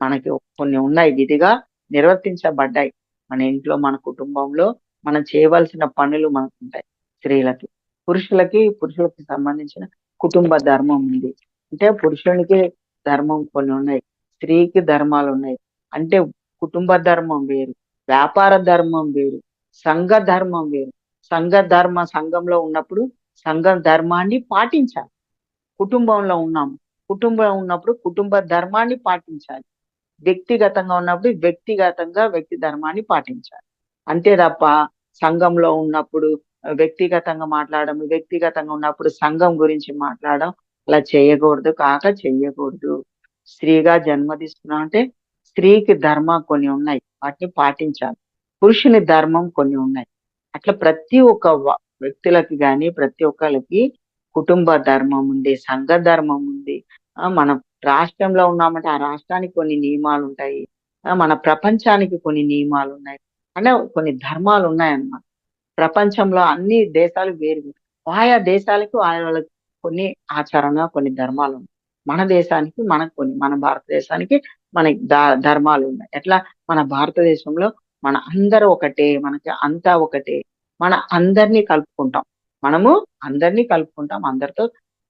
మనకి కొన్ని ఉన్నాయి, విధిగా నిర్వర్తించబడ్డాయి. మన ఇంట్లో, మన కుటుంబంలో మనం చేయవలసిన పనులు మనకు ఉంటాయి. స్త్రీలకి, పురుషులకి సంబంధించిన కుటుంబ ధర్మం ఉంది. అంటే పురుషునికి ధర్మం కొన్ని ఉన్నాయి, స్త్రీకి ధర్మాలు ఉన్నాయి. అంటే కుటుంబ ధర్మం వేరు, వ్యాపార ధర్మం వేరు, సంఘ ధర్మం వేరు. సంఘంలో ఉన్నప్పుడు సంఘ ధర్మాన్ని పాటించాలి. కుటుంబంలో ఉన్నప్పుడు కుటుంబ ధర్మాన్ని పాటించాలి. వ్యక్తిగతంగా ఉన్నప్పుడు వ్యక్తి ధర్మాన్ని పాటించాలి. అంతే తప్ప సంఘంలో ఉన్నప్పుడు వ్యక్తిగతంగా మాట్లాడడం, వ్యక్తిగతంగా ఉన్నప్పుడు సంఘం గురించి మాట్లాడడం అలా చెయ్యకూడదు. స్త్రీగా జన్మ తీసుకున్నాం అంటే స్త్రీకి ధర్మం కొన్ని ఉన్నాయి, వాటిని పాటించాలి. పురుషుని ధర్మం కొన్ని ఉన్నాయి. అట్లా ప్రతి ఒక్క వ్యక్తులకి గాని ప్రతి ఒక్కరికి కుటుంబ ధర్మం ఉంది, సంఘ ధర్మం ఉంది. మనం రాష్ట్రంలో ఉన్నామంటే ఆ రాష్ట్రానికి కొన్ని నియమాలు ఉంటాయి. మన ప్రపంచానికి కొన్ని నియమాలు ఉన్నాయి. అంటే కొన్ని ధర్మాలు ఉన్నాయన్నమాట. ప్రపంచంలో అన్ని దేశాలు వేరు వేరు. ఆయా దేశాలకు ఆయా వాళ్ళకి కొన్ని ఆచరణ, కొన్ని ధర్మాలు ఉన్నాయి. మన దేశానికి మనకు కొన్ని, మన భారతదేశానికి మనకి ధర్మాలు ఉన్నాయి. ఎట్లా? మన భారతదేశంలో మన అందరూ ఒకటే, మనకి అంతా ఒకటే. మన అందరినీ కలుపుకుంటాం. మనము అందరినీ కలుపుకుంటాం, అందరితో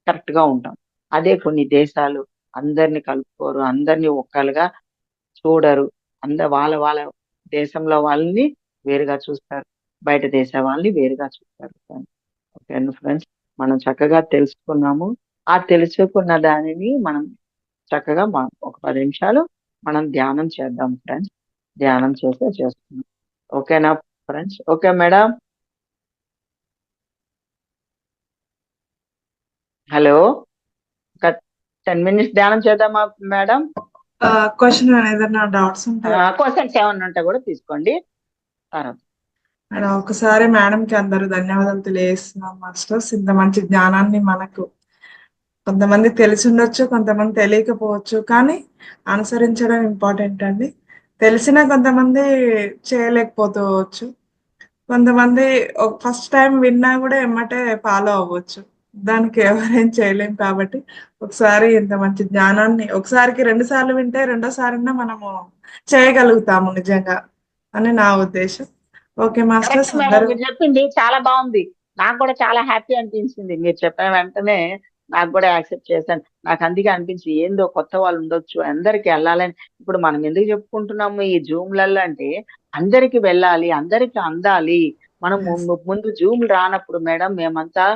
కరెక్ట్ గా ఉంటాం. అదే కొన్ని దేశాలు అందరిని కలుపుకోరు, అందరినీ ఒక్కలుగా చూడరు. వాళ్ళ వాళ్ళ దేశంలో వాళ్ళని వేరుగా చూస్తారు, బయట దేశ వాళ్ళని వేరుగా చూస్తారు. ఓకే ఫ్రెండ్స్, మనం చక్కగా తెలుసుకున్నాము. ఆ తెలుసుకున్న దానిని మనం చక్కగా ఒక 10 నిమిషాలు మనం ధ్యానం చేద్దాం ఫ్రెండ్స్. ధ్యానం చేస్తున్నాం. ఓకేనా ఫ్రెండ్స్? Okay madam. హలో, ఒక 10 మినిట్స్ ధ్యానం చేద్దామా మేడం? క్వశ్చన్ ఏదైనా డౌట్స్ ఉంటాయి? క్వశ్చన్స్ ఏమన్నా ఉంటే కూడా తీసుకోండి. మేడం, ఒకసారి మేడంకి అందరూ ధన్యవాదాలు తెలియజేస్తున్నాం మాస్టర్స్. ఇంత మంచి జ్ఞానాన్ని మనకు కొంతమంది తెలిసి ఉండొచ్చు, కొంతమంది తెలియకపోవచ్చు, కానీ అనుసరించడం ఇంపార్టెంట్ అండి. తెలిసిన కొంతమంది చేయలేకపోవచ్చు, కొంతమంది ఫస్ట్ టైం విన్నా కూడా ఎమ్మటే ఫాలో అవ్వచ్చు. దానికి ఎవరేం చేయలేం. కాబట్టి ఒకసారి ఇంత మంచి జ్ఞానాన్ని ఒకసారికి 2 సార్లు వింటే రెండోసారైనా మనము చేయగలుగుతాము నిజంగా అని నా ఉద్దేశం. ఓకే మాస్టర్స్, అందరూ మీరు చెప్పింది చాలా బాగుంది. నాకు కూడా చాలా హ్యాపీ అనిపించింది. మీరు చెప్పిన వెంటనే నాకు కూడా యాక్సెప్ట్ చేశాను. నాకు అందుకే అనిపించి ఏందో కొత్త వాళ్ళు ఉండొచ్చు, అందరికి వెళ్ళాలని. ఇప్పుడు మనం ఎందుకు చెప్పుకుంటున్నాము ఈ జూమ్లలో అంటే అందరికి వెళ్ళాలి, అందరికి అందాలి. మనం ముందు జూమ్లు రానప్పుడు మేడం మేమంతా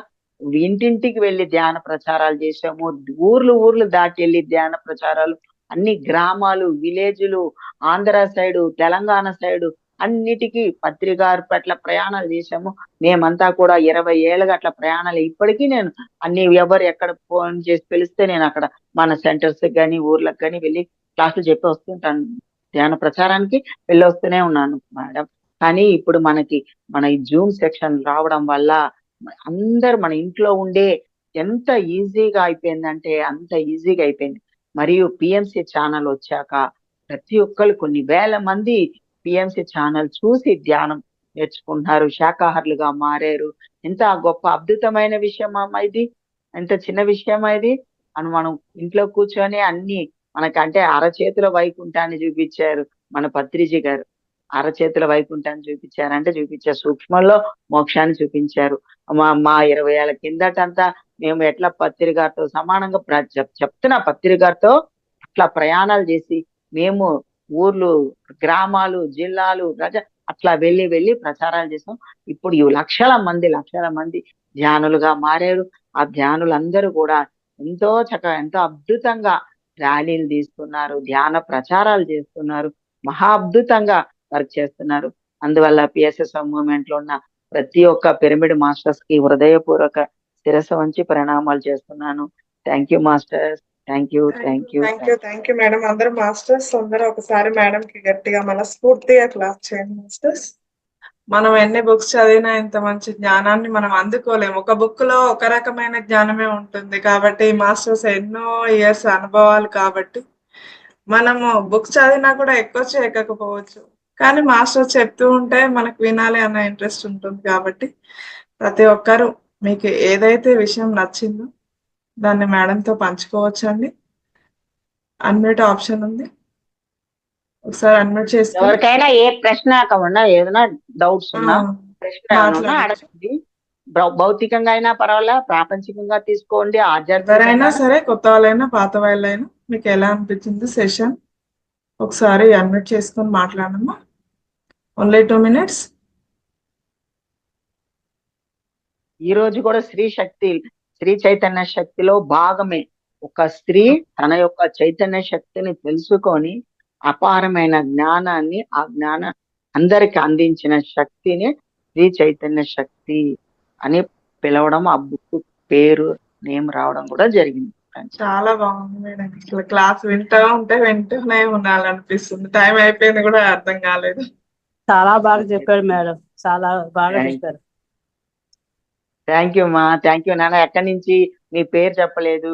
ఇంటింటికి వెళ్ళి ధ్యాన ప్రచారాలు చేసాము. ఊర్లు దాటి వెళ్ళి ధ్యాన ప్రచారాలు, అన్ని గ్రామాలు, విలేజ్లు, ఆంధ్ర సైడు, తెలంగాణ సైడు అన్నిటికీ పత్రికారు పట్ల ప్రయాణాలు చేశాము. మేమంతా కూడా 20 ఏళ్ళగా అట్లా ప్రయాణాలు. ఇప్పటికీ నేను అన్ని ఎవరు ఎక్కడ ఫోన్ చేసి పిలిస్తే నేను అక్కడ మన సెంటర్స్ గాని ఊర్లకు గాని వెళ్ళి క్లాసులు చెప్పి వస్తుంటాను. ధ్యాన ప్రచారానికి వెళ్ళొస్తూనే ఉన్నాను మేడం. కానీ ఇప్పుడు మన ఈ జూమ్ సెక్షన్ రావడం వల్ల అందరూ మన ఇంట్లో ఉండే ఎంత ఈజీగా అయిపోయిందంటే అంత ఈజీగా అయిపోయింది. మరియు పిఎంసి ఛానల్ వచ్చాక ప్రతి ఒక్కళ్ళు కొన్ని వేల మంది పిఎంసి ఛానల్ చూసి ధ్యానం నేర్చుకుంటున్నారు, శాకాహారులుగా మారారు. ఎంత గొప్ప అద్భుతమైన విషయం అమ్మా ఇది. ఎంత చిన్న విషయమా ఇది. మనం ఇంట్లో కూర్చొని అన్ని మనకంటే అరచేతిలో వైకుంఠాన్ని చూపించారు మన పత్రిజీ గారు. అరచేతుల వైకుంఠాన్ని చూపించారంటే చూపించారు. సూక్ష్మంలో మోక్షాన్ని చూపించారు. మా 20 ఏళ్ల కిందటంతా మేము ఎట్లా పత్రి గారితో సమానంగా చెప్తున్నా, పత్రి గారితో అట్లా ప్రయాణాలు చేసి మేము ఊర్లు, గ్రామాలు, జిల్లాలు, అట్లా వెళ్ళి ప్రచారాలు చేసాం. ఇప్పుడు ఈ లక్షల మంది ధ్యానులుగా మారారు. ఆ ధ్యానులందరూ కూడా ఎంతో చక్కగా ఎంతో అద్భుతంగా ర్యాలీలు తీస్తున్నారు, ధ్యాన ప్రచారాలు చేస్తున్నారు, మహా అద్భుతంగా వర్క్ చేస్తున్నారు. అందువల్ల పిఎస్ఎస్ఎం మూవ్మెంట్ లో ఉన్న ప్రతి ఒక్క పిరమిడ్ మాస్టర్స్ కి హృదయపూర్వక శిరస్సు వంచి ప్రణామాలు చేస్తున్నాను. Thank you masters. Thank you. Thank you madam. అందరూ మాస్టర్స్ అందరూ ఒకసారి మేడం కి గట్టిగా మనస్ఫూర్తిగా క్లాస్ చేయండి మాస్టర్స్. మనం ఎన్ని బుక్స్ చదివినా ఇంత మంచి జ్ఞానాన్ని మనం అందుకోలేము. ఒక బుక్ లో ఒక రకమైన జ్ఞానమే ఉంటుంది కాబట్టి మాస్టర్స్ ఎన్నో ఇయర్స్ అనుభవాలు కాబట్టి మనము బుక్స్ చదివినా కూడా ఎక్కొచ్చు ఎక్కకపోవచ్చు, కానీ మాస్టర్స్ చెప్తూ ఉంటే మనకు వినాలి అన్న ఇంట్రెస్ట్ ఉంటుంది. కాబట్టి ప్రతి ఒక్కరు మీకు ఏదైతే విషయం నచ్చిందో దాన్ని మేడంతో పంచుకోవచ్చు అండి. అన్మ్యూట్ ఆప్షన్ ఉంది, ఒకసారి అన్మ్యూట్ చేసుకుని ఎవరికైనా ఏ ప్రశ్న కాకుండా ఏదైనా డౌట్స్ ఉన్నా ప్రశ్న ఏమైనా ఉన్నా మాట్లాడచ్చు. అడగండి. భౌతికంగా అయినా పర్వాలా, ప్రాపంచికంగా తీసుకోండి, ఎవరైనా ఆధ్యాత్మికంగా. సరే, కొత్త వాళ్ళైనా పాత వాళ్ళైనా మీకు ఎలా అనిపించింది సెషన్ ఒకసారి అన్మ్యూట్ చేసుకొని మాట్లాడమ్మా. Only 2 minutes. ఈ రోజు కూడా శ్రీ చైతన్య శక్తిలో భాగమే. ఒక స్త్రీ తన యొక్క చైతన్య శక్తిని తెలుసుకొని అపారమైన జ్ఞానాన్ని, ఆ జ్ఞానం అందరికి అందించిన శక్తిని శ్రీ చైతన్య శక్తి అని పిలవడం, ఆ బుక్ పేరు నేమ్ రావడం కూడా జరిగింది. చాలా బాగుంది మేడం. ఇట్లా క్లాస్ వింటూనే ఉండాలనిపిస్తుంది. టైం అయిపోయింది కూడా అర్థం కాలేదు. చాలా బాగా చెప్పారు మేడం, చాలా బాగా చెప్పారు. థ్యాంక్ యూ మా. థ్యాంక్ యూ నాన్న. ఎక్కడి నుంచి మీ పేరు చెప్పలేదు?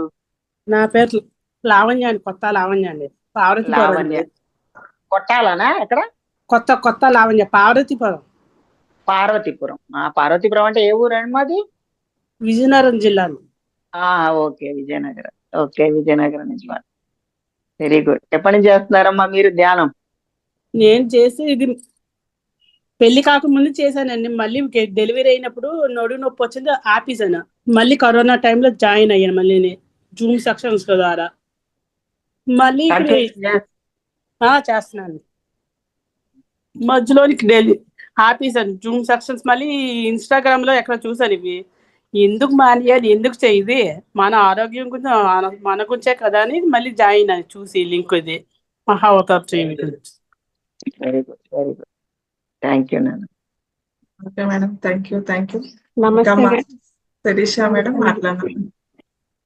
నా పేరు లావణ్య అండి, కొత్త లావణ్య అండి, పార్వతీపురం. లావణ్య. కొట్టాలనా? ఎక్కడ? కొత్త లావణ్య, పార్వతీపురం. పార్వతీపురం. పార్వతీపురం అంటే ఏ ఊరండి మాది? విజయనగరం జిల్లా. ఓకే, విజయనగరం. ఓకే, విజయనగరం నుంచి. Very good. ఎప్పటి నుంచి చేస్తున్నారమ్మా మీరు ధ్యానం? నేను చేసి ఇది పెళ్లి కాకముందు చేశానండి. మళ్ళీ డెలివరీ అయినప్పుడు నడుము నొప్పి వచ్చింది, ఆపేసాను. మళ్ళీ కరోనా టైంలో జాయిన్ అయ్యాను మళ్ళీ జూమ్ సెక్షన్స్ ద్వారా. మళ్ళీ చేస్తున్నాను. మధ్యలోనికి ఆపేసాను జూమ్ సెక్షన్స్. మళ్ళీ ఇన్స్టాగ్రామ్ లో ఎక్కడ చూసాను ఇవి, ఎందుకు మానేయాలి, ఎందుకు చేయది, మన ఆరోగ్యం గురించి మన గురించే కదా అని మళ్ళీ జాయిన్ అని చూసి లింక్ ఇది మహావతార్ టీవీ గురించి. Very good, very good. Thank you నాన్న. Okay madam, thank you. నమస్తే శిరీష మేడం మాట్లాడండి.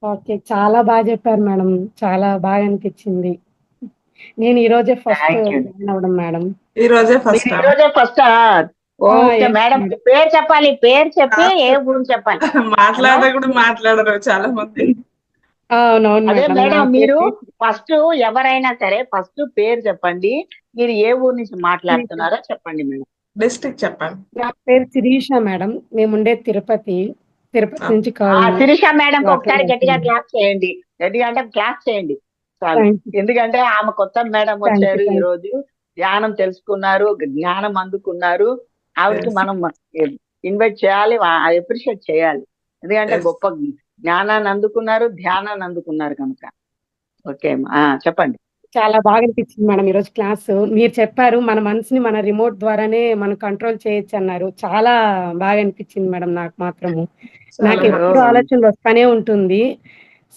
ఓకే, చాలా బాగా చెప్పారు మేడం, చాలా బాగా అనిపించింది. నేను ఈ రోజే ఫస్ట్ జాయిన్ అవడం మేడం. ఈ రోజే ఫస్ట్. ఓకే మేడం, పేరు చెప్పాలి. పేరు చెప్పి ఏ గురించి చెప్పాలి. మాట్లాడరు చాలా మంది. అదే మేడం, మీరు ఫస్ట్ ఎవరైనా సరే ఫస్ట్ పేరు చెప్పండి. మీరు ఏ ఊరు నుంచి మాట్లాడుతున్నారో చెప్పండి మేడం. డిస్ట్రిక్ట్ చెప్పండి. నా పేరు శిరీష మేడం, మేముండే తిరుపతి నుంచి. శిరీష మేడం ఒకసారి గట్టిగా క్లాస్ చేయండి. గట్టిగా అంటే క్లాస్ చేయండి చాలు. ఎందుకంటే ఆమె కొత్త మేడం వచ్చారు, ఈ రోజు ధ్యానం తెలుసుకున్నారు, జ్ఞానం అందుకున్నారు. ఆవిడకి మనం ఇన్వైట్ చేయాలి, అప్రిషియేట్ చేయాలి. ఎందుకంటే గొప్ప జ్ఞానాన్ని అందుకున్నారు, ధ్యానాన్ని అందుకున్నారు కనుక. ఓకే, చెప్పండి. చాలా బాగా అనిపించింది మేడం ఈరోజు క్లాసు. మీరు చెప్పారు మన మనసుని మన రిమోట్ ద్వారానే మనం కంట్రోల్ చేయొచ్చు అన్నారు. చాలా బాగా అనిపించింది మేడం. నాకు మాత్రము నాకు ఎప్పుడు ఆలోచనలు వస్తానే ఉంటుంది.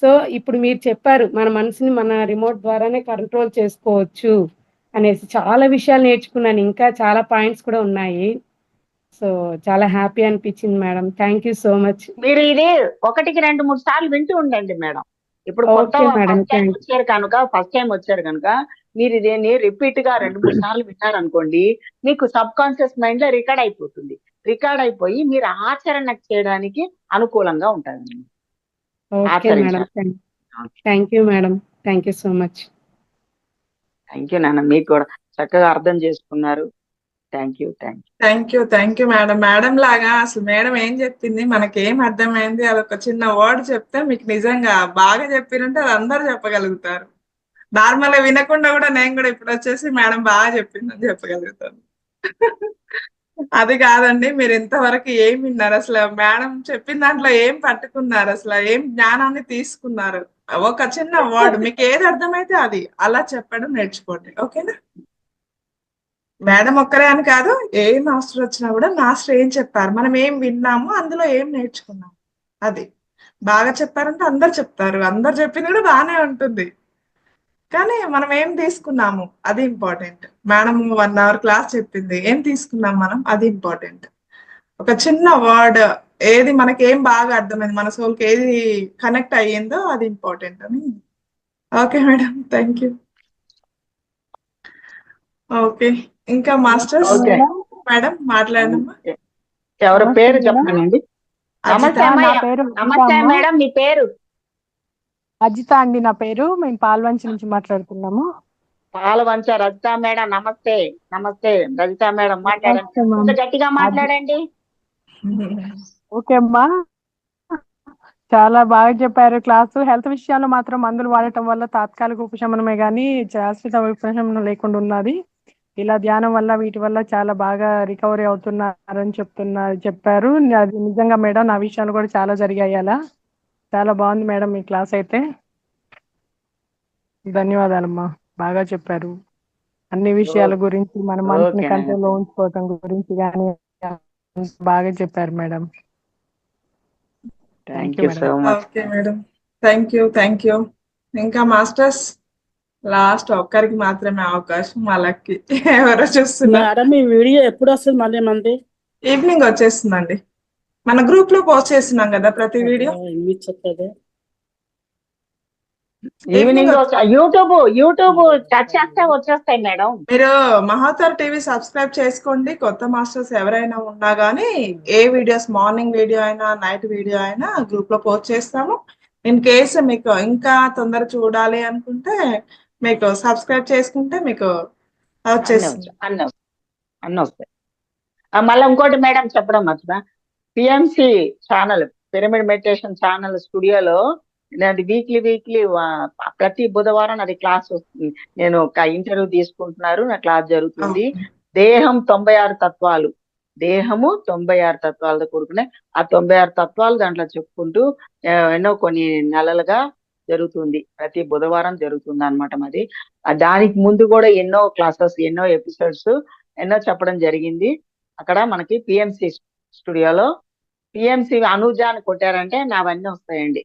సో ఇప్పుడు మీరు చెప్పారు మన మనసుని మన రిమోట్ ద్వారానే కంట్రోల్ చేసుకోవచ్చు అనేసి చాలా విషయాలు నేర్చుకున్నాను. ఇంకా చాలా పాయింట్స్ కూడా ఉన్నాయి. సో, చాలా హ్యాపీ అనిపించింది madam. Thank you so much. మీరు ఇది 1కి 2, 3 సార్లు వింటూ ఉండండి మేడం. ఇప్పుడు కొత్త ఓకే మేడం. ఫస్ట్ టైం వచ్చారు కనుక మీరు దీన్ని రిపీట్ గా 2, 3 సార్లు విన్నారనుకోండి, మీకు సబ్ కాన్షియస్ మైండ్ లో రికార్డ్ అయిపోతుంది. రికార్డ్ అయిపోయి మీరు ఆచరణ చేయడానికి అనుకూలంగా ఉంటుంది. Okay madam. Thank you madam. Thank you so much. Thank you నాన్న, మీకు కూడా చక్కగా అర్థం చేసుకున్నారు. Thank you. Thank you madam. Madam లాగా అసలు మేడం ఏం చెప్పింది మనకేం అర్థమైంది అదొక చిన్న వర్డ్ చెప్తే మీకు నిజంగా బాగా చెప్పినంటే అది అందరు చెప్పగలుగుతారు. నార్మల్ గా వినకుండా కూడా నేను కూడా ఇప్పుడు వచ్చేసి మేడం బాగా చెప్పిందని చెప్పగలుగుతాను. అది కాదండి, మీరు ఇంతవరకు ఏం విన్నారు, అసలు మేడం చెప్పిన దాంట్లో ఏం పట్టుకున్నారు, అసలు ఏం జ్ఞానాన్ని తీసుకున్నారు? ఒక చిన్న వర్డ్ మీకు ఏది అర్థమైతే అది అలా చెప్పడం నేర్చుకోండి. ఓకేనా? మేడం ఒక్కరే అని కాదు, ఏ మాస్టర్ వచ్చినా కూడా మాస్టర్ ఏం చెప్పారు, మనం ఏం విన్నాము, అందులో ఏం నేర్చుకున్నాము, అది బాగా చెప్పారంటే అందరు చెప్తారు, అందరు చెప్పింది కూడా బాగానే ఉంటుంది, కానీ మనం ఏం తీసుకున్నాము అది ఇంపార్టెంట్. మేడం 1 hour క్లాస్ చెప్పింది, ఏం తీసుకున్నాం మనం, అది ఇంపార్టెంట్. ఒక చిన్న వర్డ్ ఏది మనకి ఏం బాగా అర్థమైంది, మన సోల్కి ఏది కనెక్ట్ అయ్యిందో అది ఇంపార్టెంట్ అని. Okay madam, thank you. Okay, ఇంకా మాస్టర్స్ మేడం మాట్లాడమ్మా. ఎవరి పేరు చెప్పండి. నమస్తే నమస్తే మేడం, మీ పేరు? అజిత అండి నా పేరు. మేము పాల్వంచి నుంచి మాట్లాడుతున్నాము. పాలవంచ రజిత మేడం, నమస్తే. రజిత మేడం మాట్లాడండి, కొంచెం గట్టిగా మాట్లాడండి. ఓకే అమ్మా, చాలా బాగా చెప్పారు క్లాసు. హెల్త్ విషయాల్లో మాత్రం మందులు వాడటం వల్ల తాత్కాలిక ఉపశమనమే కానీ శాశ్వత ఉపశమనం లేకుండా ఉన్నది. ఇలా ధ్యానం వల్ల వీటి వల్ల చాలా బాగా రికవరీ అవుతున్నారని చెప్పారు. అది నిజంగా మేడం, నా విషయాలు కూడా చాలా జరిగాయి అలా. చాలా బాగుంది మేడం మీ క్లాస్ అయితే. ధన్యవాదాలమ్మా, బాగా చెప్పారు. అన్ని విషయాల గురించి మన మనసుని కంట్రోల్లో ఉంచుకోవటం గురించి కానీ బాగా చెప్పారు madam. Okay madam, thank you. ఇంకా మాస్టర్స్ లాస్ట్ ఒక్కరికి మాత్రమే అవకాశం, వాళ్ళకి ఎవరో చూస్తున్నారు. మీ వీడియో ఎప్పుడు వస్తుంది మళ్ళీ మంది? ఈవినింగ్ వచ్చేస్తుందండి, మన గ్రూప్ లో పోస్ట్ చేస్తున్నాం కదా ప్రతి వీడియో. ఈవినింగ్ యూట్యూబ్ టచ్ చేస్తే వచ్చేస్తాయి మేడం. మీరు మహాతర్ టీవీ సబ్స్క్రైబ్ చేసుకోండి. కొత్త మాస్టర్స్ ఎవరైనా ఉన్నా గానీ ఏ వీడియోస్, మార్నింగ్ వీడియో అయినా నైట్ వీడియో అయినా గ్రూప్ లో పోస్ట్ చేస్తాము. ఇన్ కేసు మీకు ఇంకా తొందర చూడాలి అనుకుంటే మీకు సబ్స్క్రైబ్ చేసుకుంటే మీకు వచ్చేస్తుంది, అన్నీ వస్తాయి. మళ్ళీ ఇంకోటి మేడం చెప్పడం మర్చిపోయా, PMC channel, pyramid meditation channel స్టూడియోలో వీక్లీ ప్రతి బుధవారం అది క్లాస్ వస్తుంది. నేను ఒక ఇంటర్వ్యూ తీసుకుంటున్నారు, నా క్లాస్ జరుగుతుంది. దేహం 96 తత్వాలు, దేహము 96 తత్వాలతో కూడుకునే ఆ 96 తత్వాలు దాంట్లో చెప్పుకుంటూ ఎన్నో కొన్ని నెలలుగా జరుగుతుంది. ప్రతి బుధవారం జరుగుతుంది అనమాట మాది. దానికి ముందు కూడా ఎన్నో క్లాసెస్, ఎన్నో ఎపిసోడ్స్ ఎన్నో చెప్పడం జరిగింది. అక్కడ మనకి పిఎంసి స్టూడియోలో పిఎంసి అనుజ అని కొట్టారంటే నావన్నీ వస్తాయండి.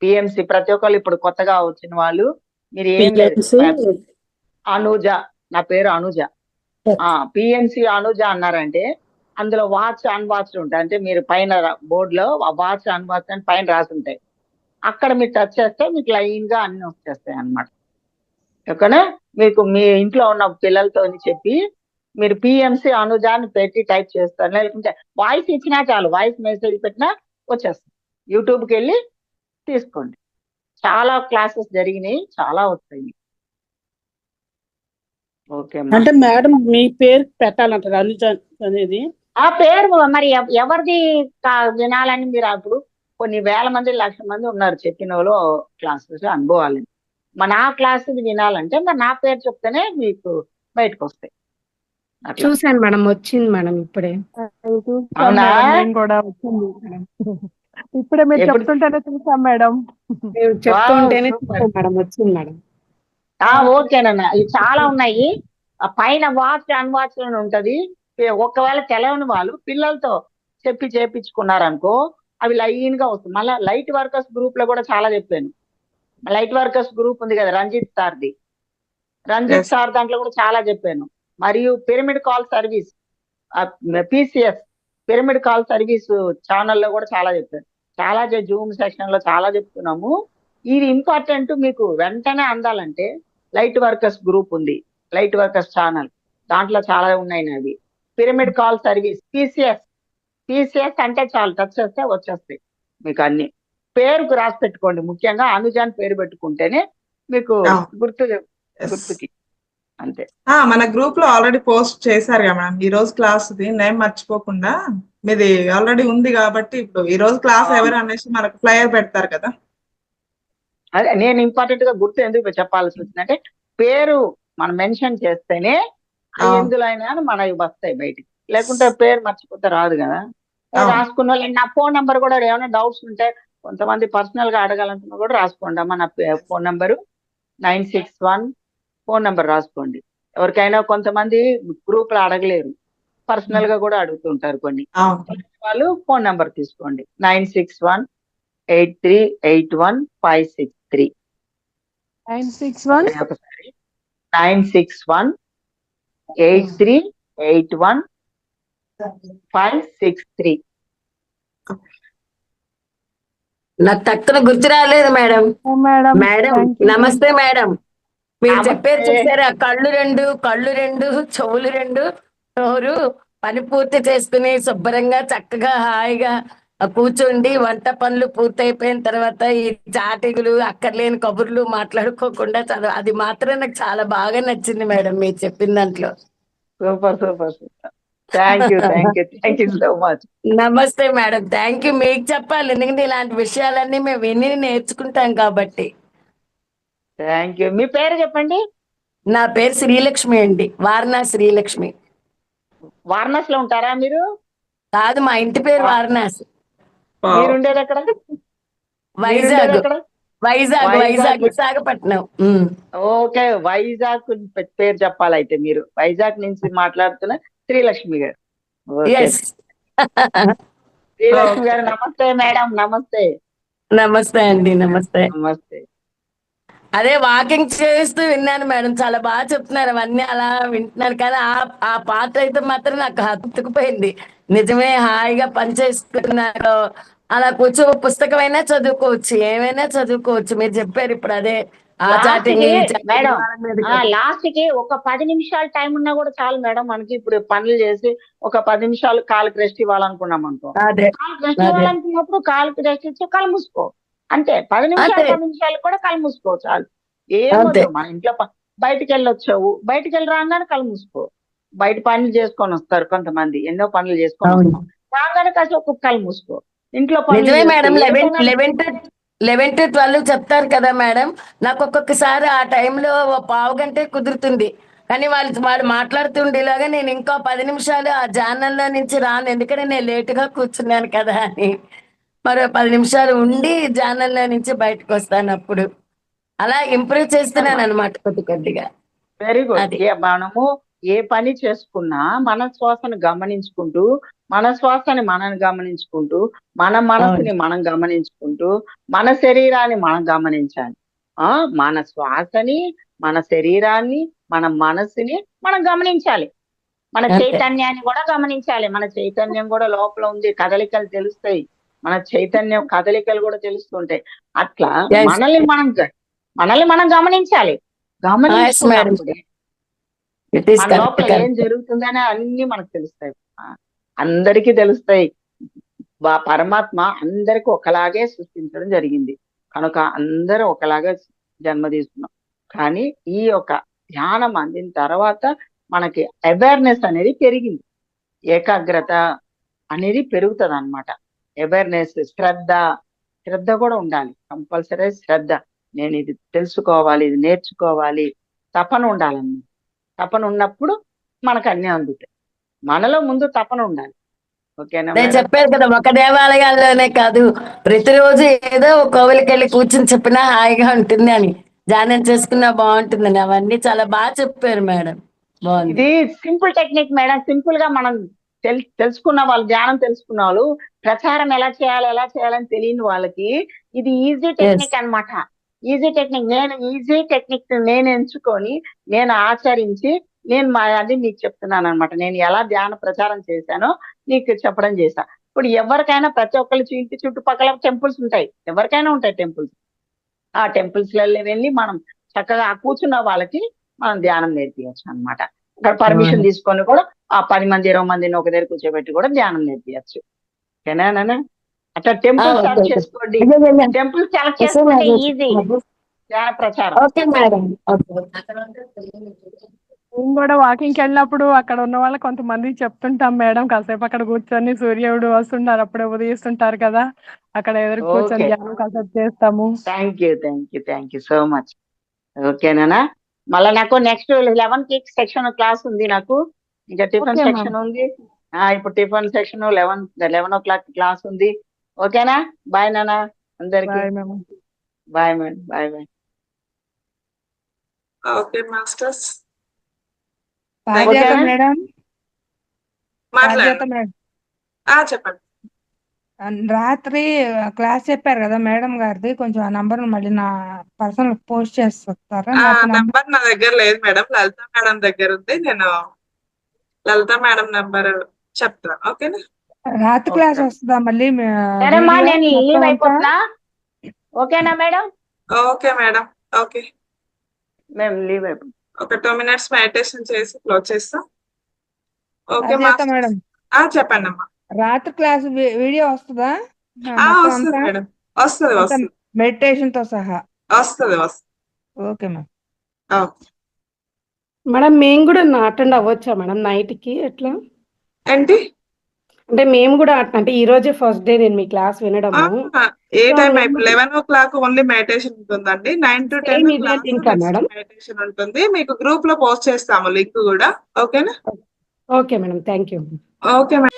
పిఎంసి ప్రతి ఒక్కళ్ళు ఇప్పుడు కొత్తగా వచ్చిన వాళ్ళు, మీరు ఏం లేదు, అనుజ, నా పేరు అనుజ, పిఎంసి అనుజ అన్నారంటే అందులో వాచ్ అన్వాచ్ ఉంటాయి. అంటే మీరు పైన బోర్డు లో వాచ్ అన్వాచ్ అని పైన రాసి ఉంటాయి. అక్కడ మీరు టచ్ చేస్తే మీకు లైన్ గా అన్ని వచ్చేస్తాయి అన్నమాట. ఓకేనా? మీకు మీ ఇంట్లో ఉన్న పిల్లలతో చెప్పి మీరు పిఎంసి అనుజ అని పెట్టి టైప్ చేస్తారు, లేకుంటే వాయిస్ ఇచ్చినా చాలు, వాయిస్ మెసేజ్ పెట్టినా వచ్చేస్తుంది. యూట్యూబ్కి వెళ్ళి తీసుకోండి, చాలా క్లాసెస్ జరిగినాయి, చాలా వస్తాయి. ఓకే, అంటే మేడం మీ పేరు పెట్టాలంటారు అనుజ అనేది? ఆ పేరు మరి ఎవరిది వినాలని మీరు అప్పుడు కొన్ని వేల మంది, 1,00,000 మంది ఉన్నారు చెప్పిన వాళ్ళు క్లాసెస్ అనుభవాలని. మన ఆ క్లాస్ వినాలంటే మరి నా పేరు చెప్తేనే మీకు బయటకు వస్తాయి. చూసాను మేడం, వచ్చింది మేడం ఇప్పుడే. అవునా? కూడా వచ్చింది మేడం, ఇప్పుడే మీరు చెప్తుంటేనే చూసాం మేడం. చెప్తుంటేనే మేడం వచ్చింది మేడం. ఓకేనన్నా, ఇవి చాలా ఉన్నాయి. ఆ పైన వాచ్ అన్వాచ్ అని ఉంటది. ఒకవేళ తెలవని వాళ్ళు పిల్లలతో చేపించుకున్నారనుకో అవి లైన్ గా వస్తుంది. మళ్ళీ లైట్ వర్కర్స్ గ్రూప్ లో కూడా చాలా చెప్పాను. లైట్ వర్కర్స్ గ్రూప్ ఉంది కదా, రంజిత్ సార్ది, రంజిత్ సార్ దాంట్లో కూడా చాలా చెప్పాను. మరియు pyramid call service, PCS pyramid call service ఛానల్లో కూడా చాలా చెప్పాను. చాలా జూమ్ సెషన్ లో చాలా చెప్తున్నాము. ఇది ఇంపార్టెంట్, మీకు వెంటనే అందాలంటే లైట్ వర్కర్స్ గ్రూప్ ఉంది, లైట్ వర్కర్స్ ఛానల్, దాంట్లో చాలా ఉన్నాయి నావి. పిరమిడ్ కాల్ సర్వీస్ పిసిఎస్ అంటే చాలు, టచ్ చేస్తే వచ్చేస్తాయి మీకు అన్ని. పేరుకు రాసి పెట్టుకోండి, ముఖ్యంగా అనుజాన్ పేరు పెట్టుకుంటేనే మీకు గుర్తుకి అంతే. మన గ్రూప్ లో ఆల్రెడీ పోస్ట్ చేశారు కదా మేడం, ఈ రోజు క్లాస్ నేమ్ మర్చిపోకుండా. మీది ఆల్రెడీ ఉంది కాబట్టి ఇప్పుడు ఈ రోజు క్లాస్ ఎవరు అనేసి మనకు ఫ్లైయర్ పెడతారు కదా. అదే నేను ఇంపార్టెంట్ గా గుర్తు ఎందుకు చెప్పాల్సి వచ్చిందంటే, పేరు మనం మెన్షన్ చేస్తేనే ఎందులో అయినా మనవి వస్తాయి బయటికి, లేకుంటే పేరు మర్చిపోతే రాదు కదా. రాసుకున్న వాళ్ళు, నా ఫోన్ నెంబర్ కూడా ఏమైనా డౌట్స్ ఉంటే కొంతమంది పర్సనల్ గా అడగాలనుకున్నా కూడా రాసుకోండి అమ్మ. నా ఫోన్ నెంబరు 961, ఫోన్ నెంబర్ రాసుకోండి. ఎవరికైనా కొంతమంది గ్రూప్ లో అడగలేరు, పర్సనల్ గా కూడా అడుగుతుంటారు కొన్ని వాళ్ళు, ఫోన్ నెంబర్ తీసుకోండి 961-8381-563. 961-8381-563. నాకు తక్కువ గుర్తు రాలేదు మేడం. మేడం నమస్తే మేడం. మీరు చెప్పేది చూసారా, కళ్ళు రెండు చెవులు రెండు, నోరు పని పూర్తి చేసుకుని శుభ్రంగా చక్కగా హాయిగా కూర్చోండి. వంట పనులు పూర్తయిపోయిన తర్వాత ఈ చాటిగులు అక్కర్లేని కబుర్లు మాట్లాడుకోకుండా చదువు, అది మాత్రం నాకు చాలా బాగా నచ్చింది మేడం మీరు చెప్పిన దాంట్లో. Super. Thank you so much. నమస్తే మేడం, థ్యాంక్ యూ. మీకు చెప్పాలి, ఎందుకంటే ఇలాంటి విషయాలన్నీ మేము విని నేర్చుకుంటాం కాబట్టి. Thank you. మీ పేరు చెప్పండి. నా పేరు శ్రీలక్ష్మి అండి, వారణాసి శ్రీలక్ష్మి. వారణాసి లో ఉంటారా మీరు? కాదు, మా ఇంటి పేరు వారణాసి. మీరుండేది ఎక్కడ? వైజాగ్ విశాఖపట్నం. ఓకే, వైజాగ్ పేరు చెప్పాలైతే మీరు. వైజాగ్ నుంచి మాట్లాడుతున్న శ్రీలక్ష్మి గారు. శ్రీలక్ష్మి గారు నమస్తే మేడం. నమస్తే అండి. నమస్తే. అదే వాకింగ్ చేస్తూ విన్నాను మేడం, చాలా బాగా చెప్తున్నారు, అవన్నీ అలా వింటున్నాను. కానీ ఆ పాట అయితే మాత్రం నాకు హత్తుకుపోయింది. నిజమే, హాయిగా పని చేసుకున్నారు, అలా కూర్చో పుస్తకం అయినా చదువుకోవచ్చు, ఏమైనా చదువుకోవచ్చు. మీరు చెప్పారు ఇప్పుడు అదే మేడం. లాస్ట్ కి ఒక 10 నిమిషాలు టైం ఉన్నా కూడా చాలు మేడం మనకి. ఇప్పుడు పనులు చేసి ఒక 10 నిమిషాలు కాలుకి రెస్ట్ ఇవ్వాలనుకున్నాం అనుకో, కాలుకి రెస్ట్ ఇవ్వాలనుకున్నప్పుడు కాలుకి రెస్ట్ ఇచ్చి కళ్ళు మూసుకో అంతే. 10 నిమిషాలు కూడా కళ్ళు మూసుకో చాలు. ఏమొద్దు, మన ఇంట్లో బయటికి వెళ్ళొచ్చావు, బయటికి వెళ్ళి రాగానే కళ్ళు మూసుకో. బయట పనులు చేసుకొని వస్తారు కొంతమంది, ఎన్నో పనులు చేసుకొని వస్తాం, రాగానే కాసి ఒక్కొక్క కళ్ళు మూసుకో. ఇంట్లో పనులు మేడం 11 to 12 చెప్తారు కదా మేడం. నాకు ఒక్కొక్కసారి ఆ టైంలో పావు గంటే కుదురుతుంది, కానీ వాడు మాట్లాడుతుండేలాగా నేను ఇంకో 10 నిమిషాలు ఆ ఛానల్లో నుంచి రాను, ఎందుకంటే నేను లేటుగా కూర్చున్నాను కదా అని. మరో 10 నిమిషాలు ఉండి ఛానల్లో నుంచి బయటకు వస్తాను. అప్పుడు అలా ఇంప్రూవ్ చేస్తున్నాను అనమాట కొద్దిగా. Very good. మనము ఏ పని చేసుకున్నా మన శ్వాసను గమనించుకుంటూ, మన శ్వాసని మనం గమనించుకుంటూ, మన మనసుని మనం గమనించుకుంటూ, మన శరీరాన్ని మనం గమనించాలి. మన శ్వాసని, మన శరీరాన్ని, మన మనసుని మనం గమనించాలి. మన చైతన్యాన్ని కూడా గమనించాలి. మన చైతన్యం కూడా లోపల ఉంది, కదలికలు తెలుస్తాయి. మన చైతన్యం కదలికలు కూడా తెలుస్తుంటాయి. అట్లా మనల్ని మనం గమనించాలి. గమనించుకున్నప్పుడే మన లోపల ఏం జరుగుతుందని అన్ని మనకు తెలుస్తాయి, అందరికీ తెలుస్తాయి. పరమాత్మ అందరికి ఒకలాగే సృష్టించడం జరిగింది కనుక అందరూ ఒకలాగే జన్మ తీసుకున్నాం. కానీ ఈ యొక్క ధ్యానం అందిన తర్వాత మనకి అవేర్నెస్ అనేది పెరిగింది, ఏకాగ్రత అనేది పెరుగుతుంది అన్నమాట. అవేర్నెస్, శ్రద్ధ కూడా ఉండాలి, కంపల్సరీ శ్రద్ధ. నేను ఇది తెలుసుకోవాలి, ఇది నేర్చుకోవాలి, తపన ఉండాలన్నమాట. తపన ఉన్నప్పుడు మనకు అన్ని అందుతాయి. మనలో ముందు తపన ఉండాలి. ఓకేనా? చెప్పారు కదా, ఒక దేవాలయాల్లోనే కాదు, ప్రతిరోజు ఏదో ఒక కోవిలికి వెళ్ళి కూర్చుని చెప్పినా హాయిగా ఉంటుంది అని, ధ్యానం చేసుకున్నా బాగుంటుందని, అవన్నీ చాలా బాగా చెప్పారు మేడం. ఇది సింపుల్ టెక్నిక్ మేడం. సింపుల్ గా మనం తెలుసుకున్న వాళ్ళు, ధ్యానం తెలుసుకున్న వాళ్ళు, ప్రచారం ఎలా చేయాలని తెలియని వాళ్ళకి ఇది ఈజీ టెక్నిక్ అన్నమాట. ఈజీ టెక్నిక్ నేను ఎంచుకొని నేను ఆచరించి నేను అది నీకు చెప్తున్నాను అనమాట. నేను ఎలా ధ్యాన ప్రచారం చేశానో నీకు చెప్పడం చేశా. ఇప్పుడు ఎవరికైనా ప్రతి ఒక్కరి ఇంటి చుట్టుపక్కల టెంపుల్స్ ఉంటాయి, ఎవరికైనా ఉంటాయి టెంపుల్స్. ఆ టెంపుల్స్ లలో వెళ్ళి మనం చక్కగా కూర్చున్న వాళ్ళకి మనం ధ్యానం నేర్పించచ్చు అనమాట. అక్కడ పర్మిషన్ తీసుకొని కూడా ఆ 10 మంది 20 మందిని ఒక దగ్గర కూర్చోబెట్టి కూడా ధ్యానం నేర్పించచ్చు. ఓకేనా? అట్లా టెంపుల్ సెలెక్ట్ చేసుకోండి. టెంపుల్ సెలెక్ట్ చేసుకుంటే ఈజీ ధ్యాన ప్రచారం. Okay madam. మేము కూడా వాకింగ్కి వెళ్ళినప్పుడు అక్కడ ఉన్న వాళ్ళకి కొంతమంది చెప్తుంటాం మేడం, కాసేపు అక్కడ కూర్చొని సూర్యుడు వస్తుంటారు, అప్పుడే ఉదయిస్తుంటారు కదా, అక్కడ ఎదురు కూర్చొని ధ్యానం కాసేపు చేస్తాము. Thank you so much. ఓకేనా? మళ్ళీ నాకు నెక్స్ట్ 11కి సెక్షన్ క్లాస్ ఉంది నాకు. ఇంకా టిఫిన్ సెక్షన్ ఉంది. ఇప్పుడు టిఫిన్ సెక్షన్ 11 o'clock క్లాస్ ఉంది. ఓకేనా? బాయ్ నాన్న అందరికి. Bye madam. Bye. Okay masters. Madam చెప్పండి. రాత్రి క్లాస్ చెప్పారు కదా మేడం గారిది, కొంచెం ఆ నంబర్ మళ్ళీ నా పర్సనల్ పోస్ట్ చేస్తారా? నంబర్ నా దగ్గర లేదు మేడం, లలిత మేడం దగ్గర ఉంది. నేను లలిత మేడం నంబర్ చెప్తాను. ఓకేనా? రాత్రి క్లాస్ వస్తుందా మళ్ళీ? ఓకేనా మేడం? Okay madam. ఓకే మేము లీవ్ అయిపోతాం. ఒక 2 minutes మెడిటేషన్ చేసి క్లోజ్ చేస్తాం. Okay madam. చెప్పండి అమ్మా. రాత్రి క్లాస్ వీడియో వస్తుందా? వస్తుంది మేడం, వస్తుంది మెడిటేషన్ తో సహా వస్తుంది. Okay ma'am. మేడం మేము కూడా అటెండ్ అవ్వచ్చా మేడం నైట్ కి? ఎట్లా ఏంటి అంటే మేము కూడా అంటే ఈ రోజే ఫస్ట్ డే నేను మీ క్లాస్ వినడము. ఏ టైం 11 o'clock ఓన్లీ మెడిటేషన్ ఉంటుందండి. 9 to 10 మెడిటేషన్ ఉంటుంది. మీకు గ్రూప్ లో పోస్ట్ చేస్తాము లింక్ కూడా. ఓకేనా? Okay madam, thank you. Okay madam.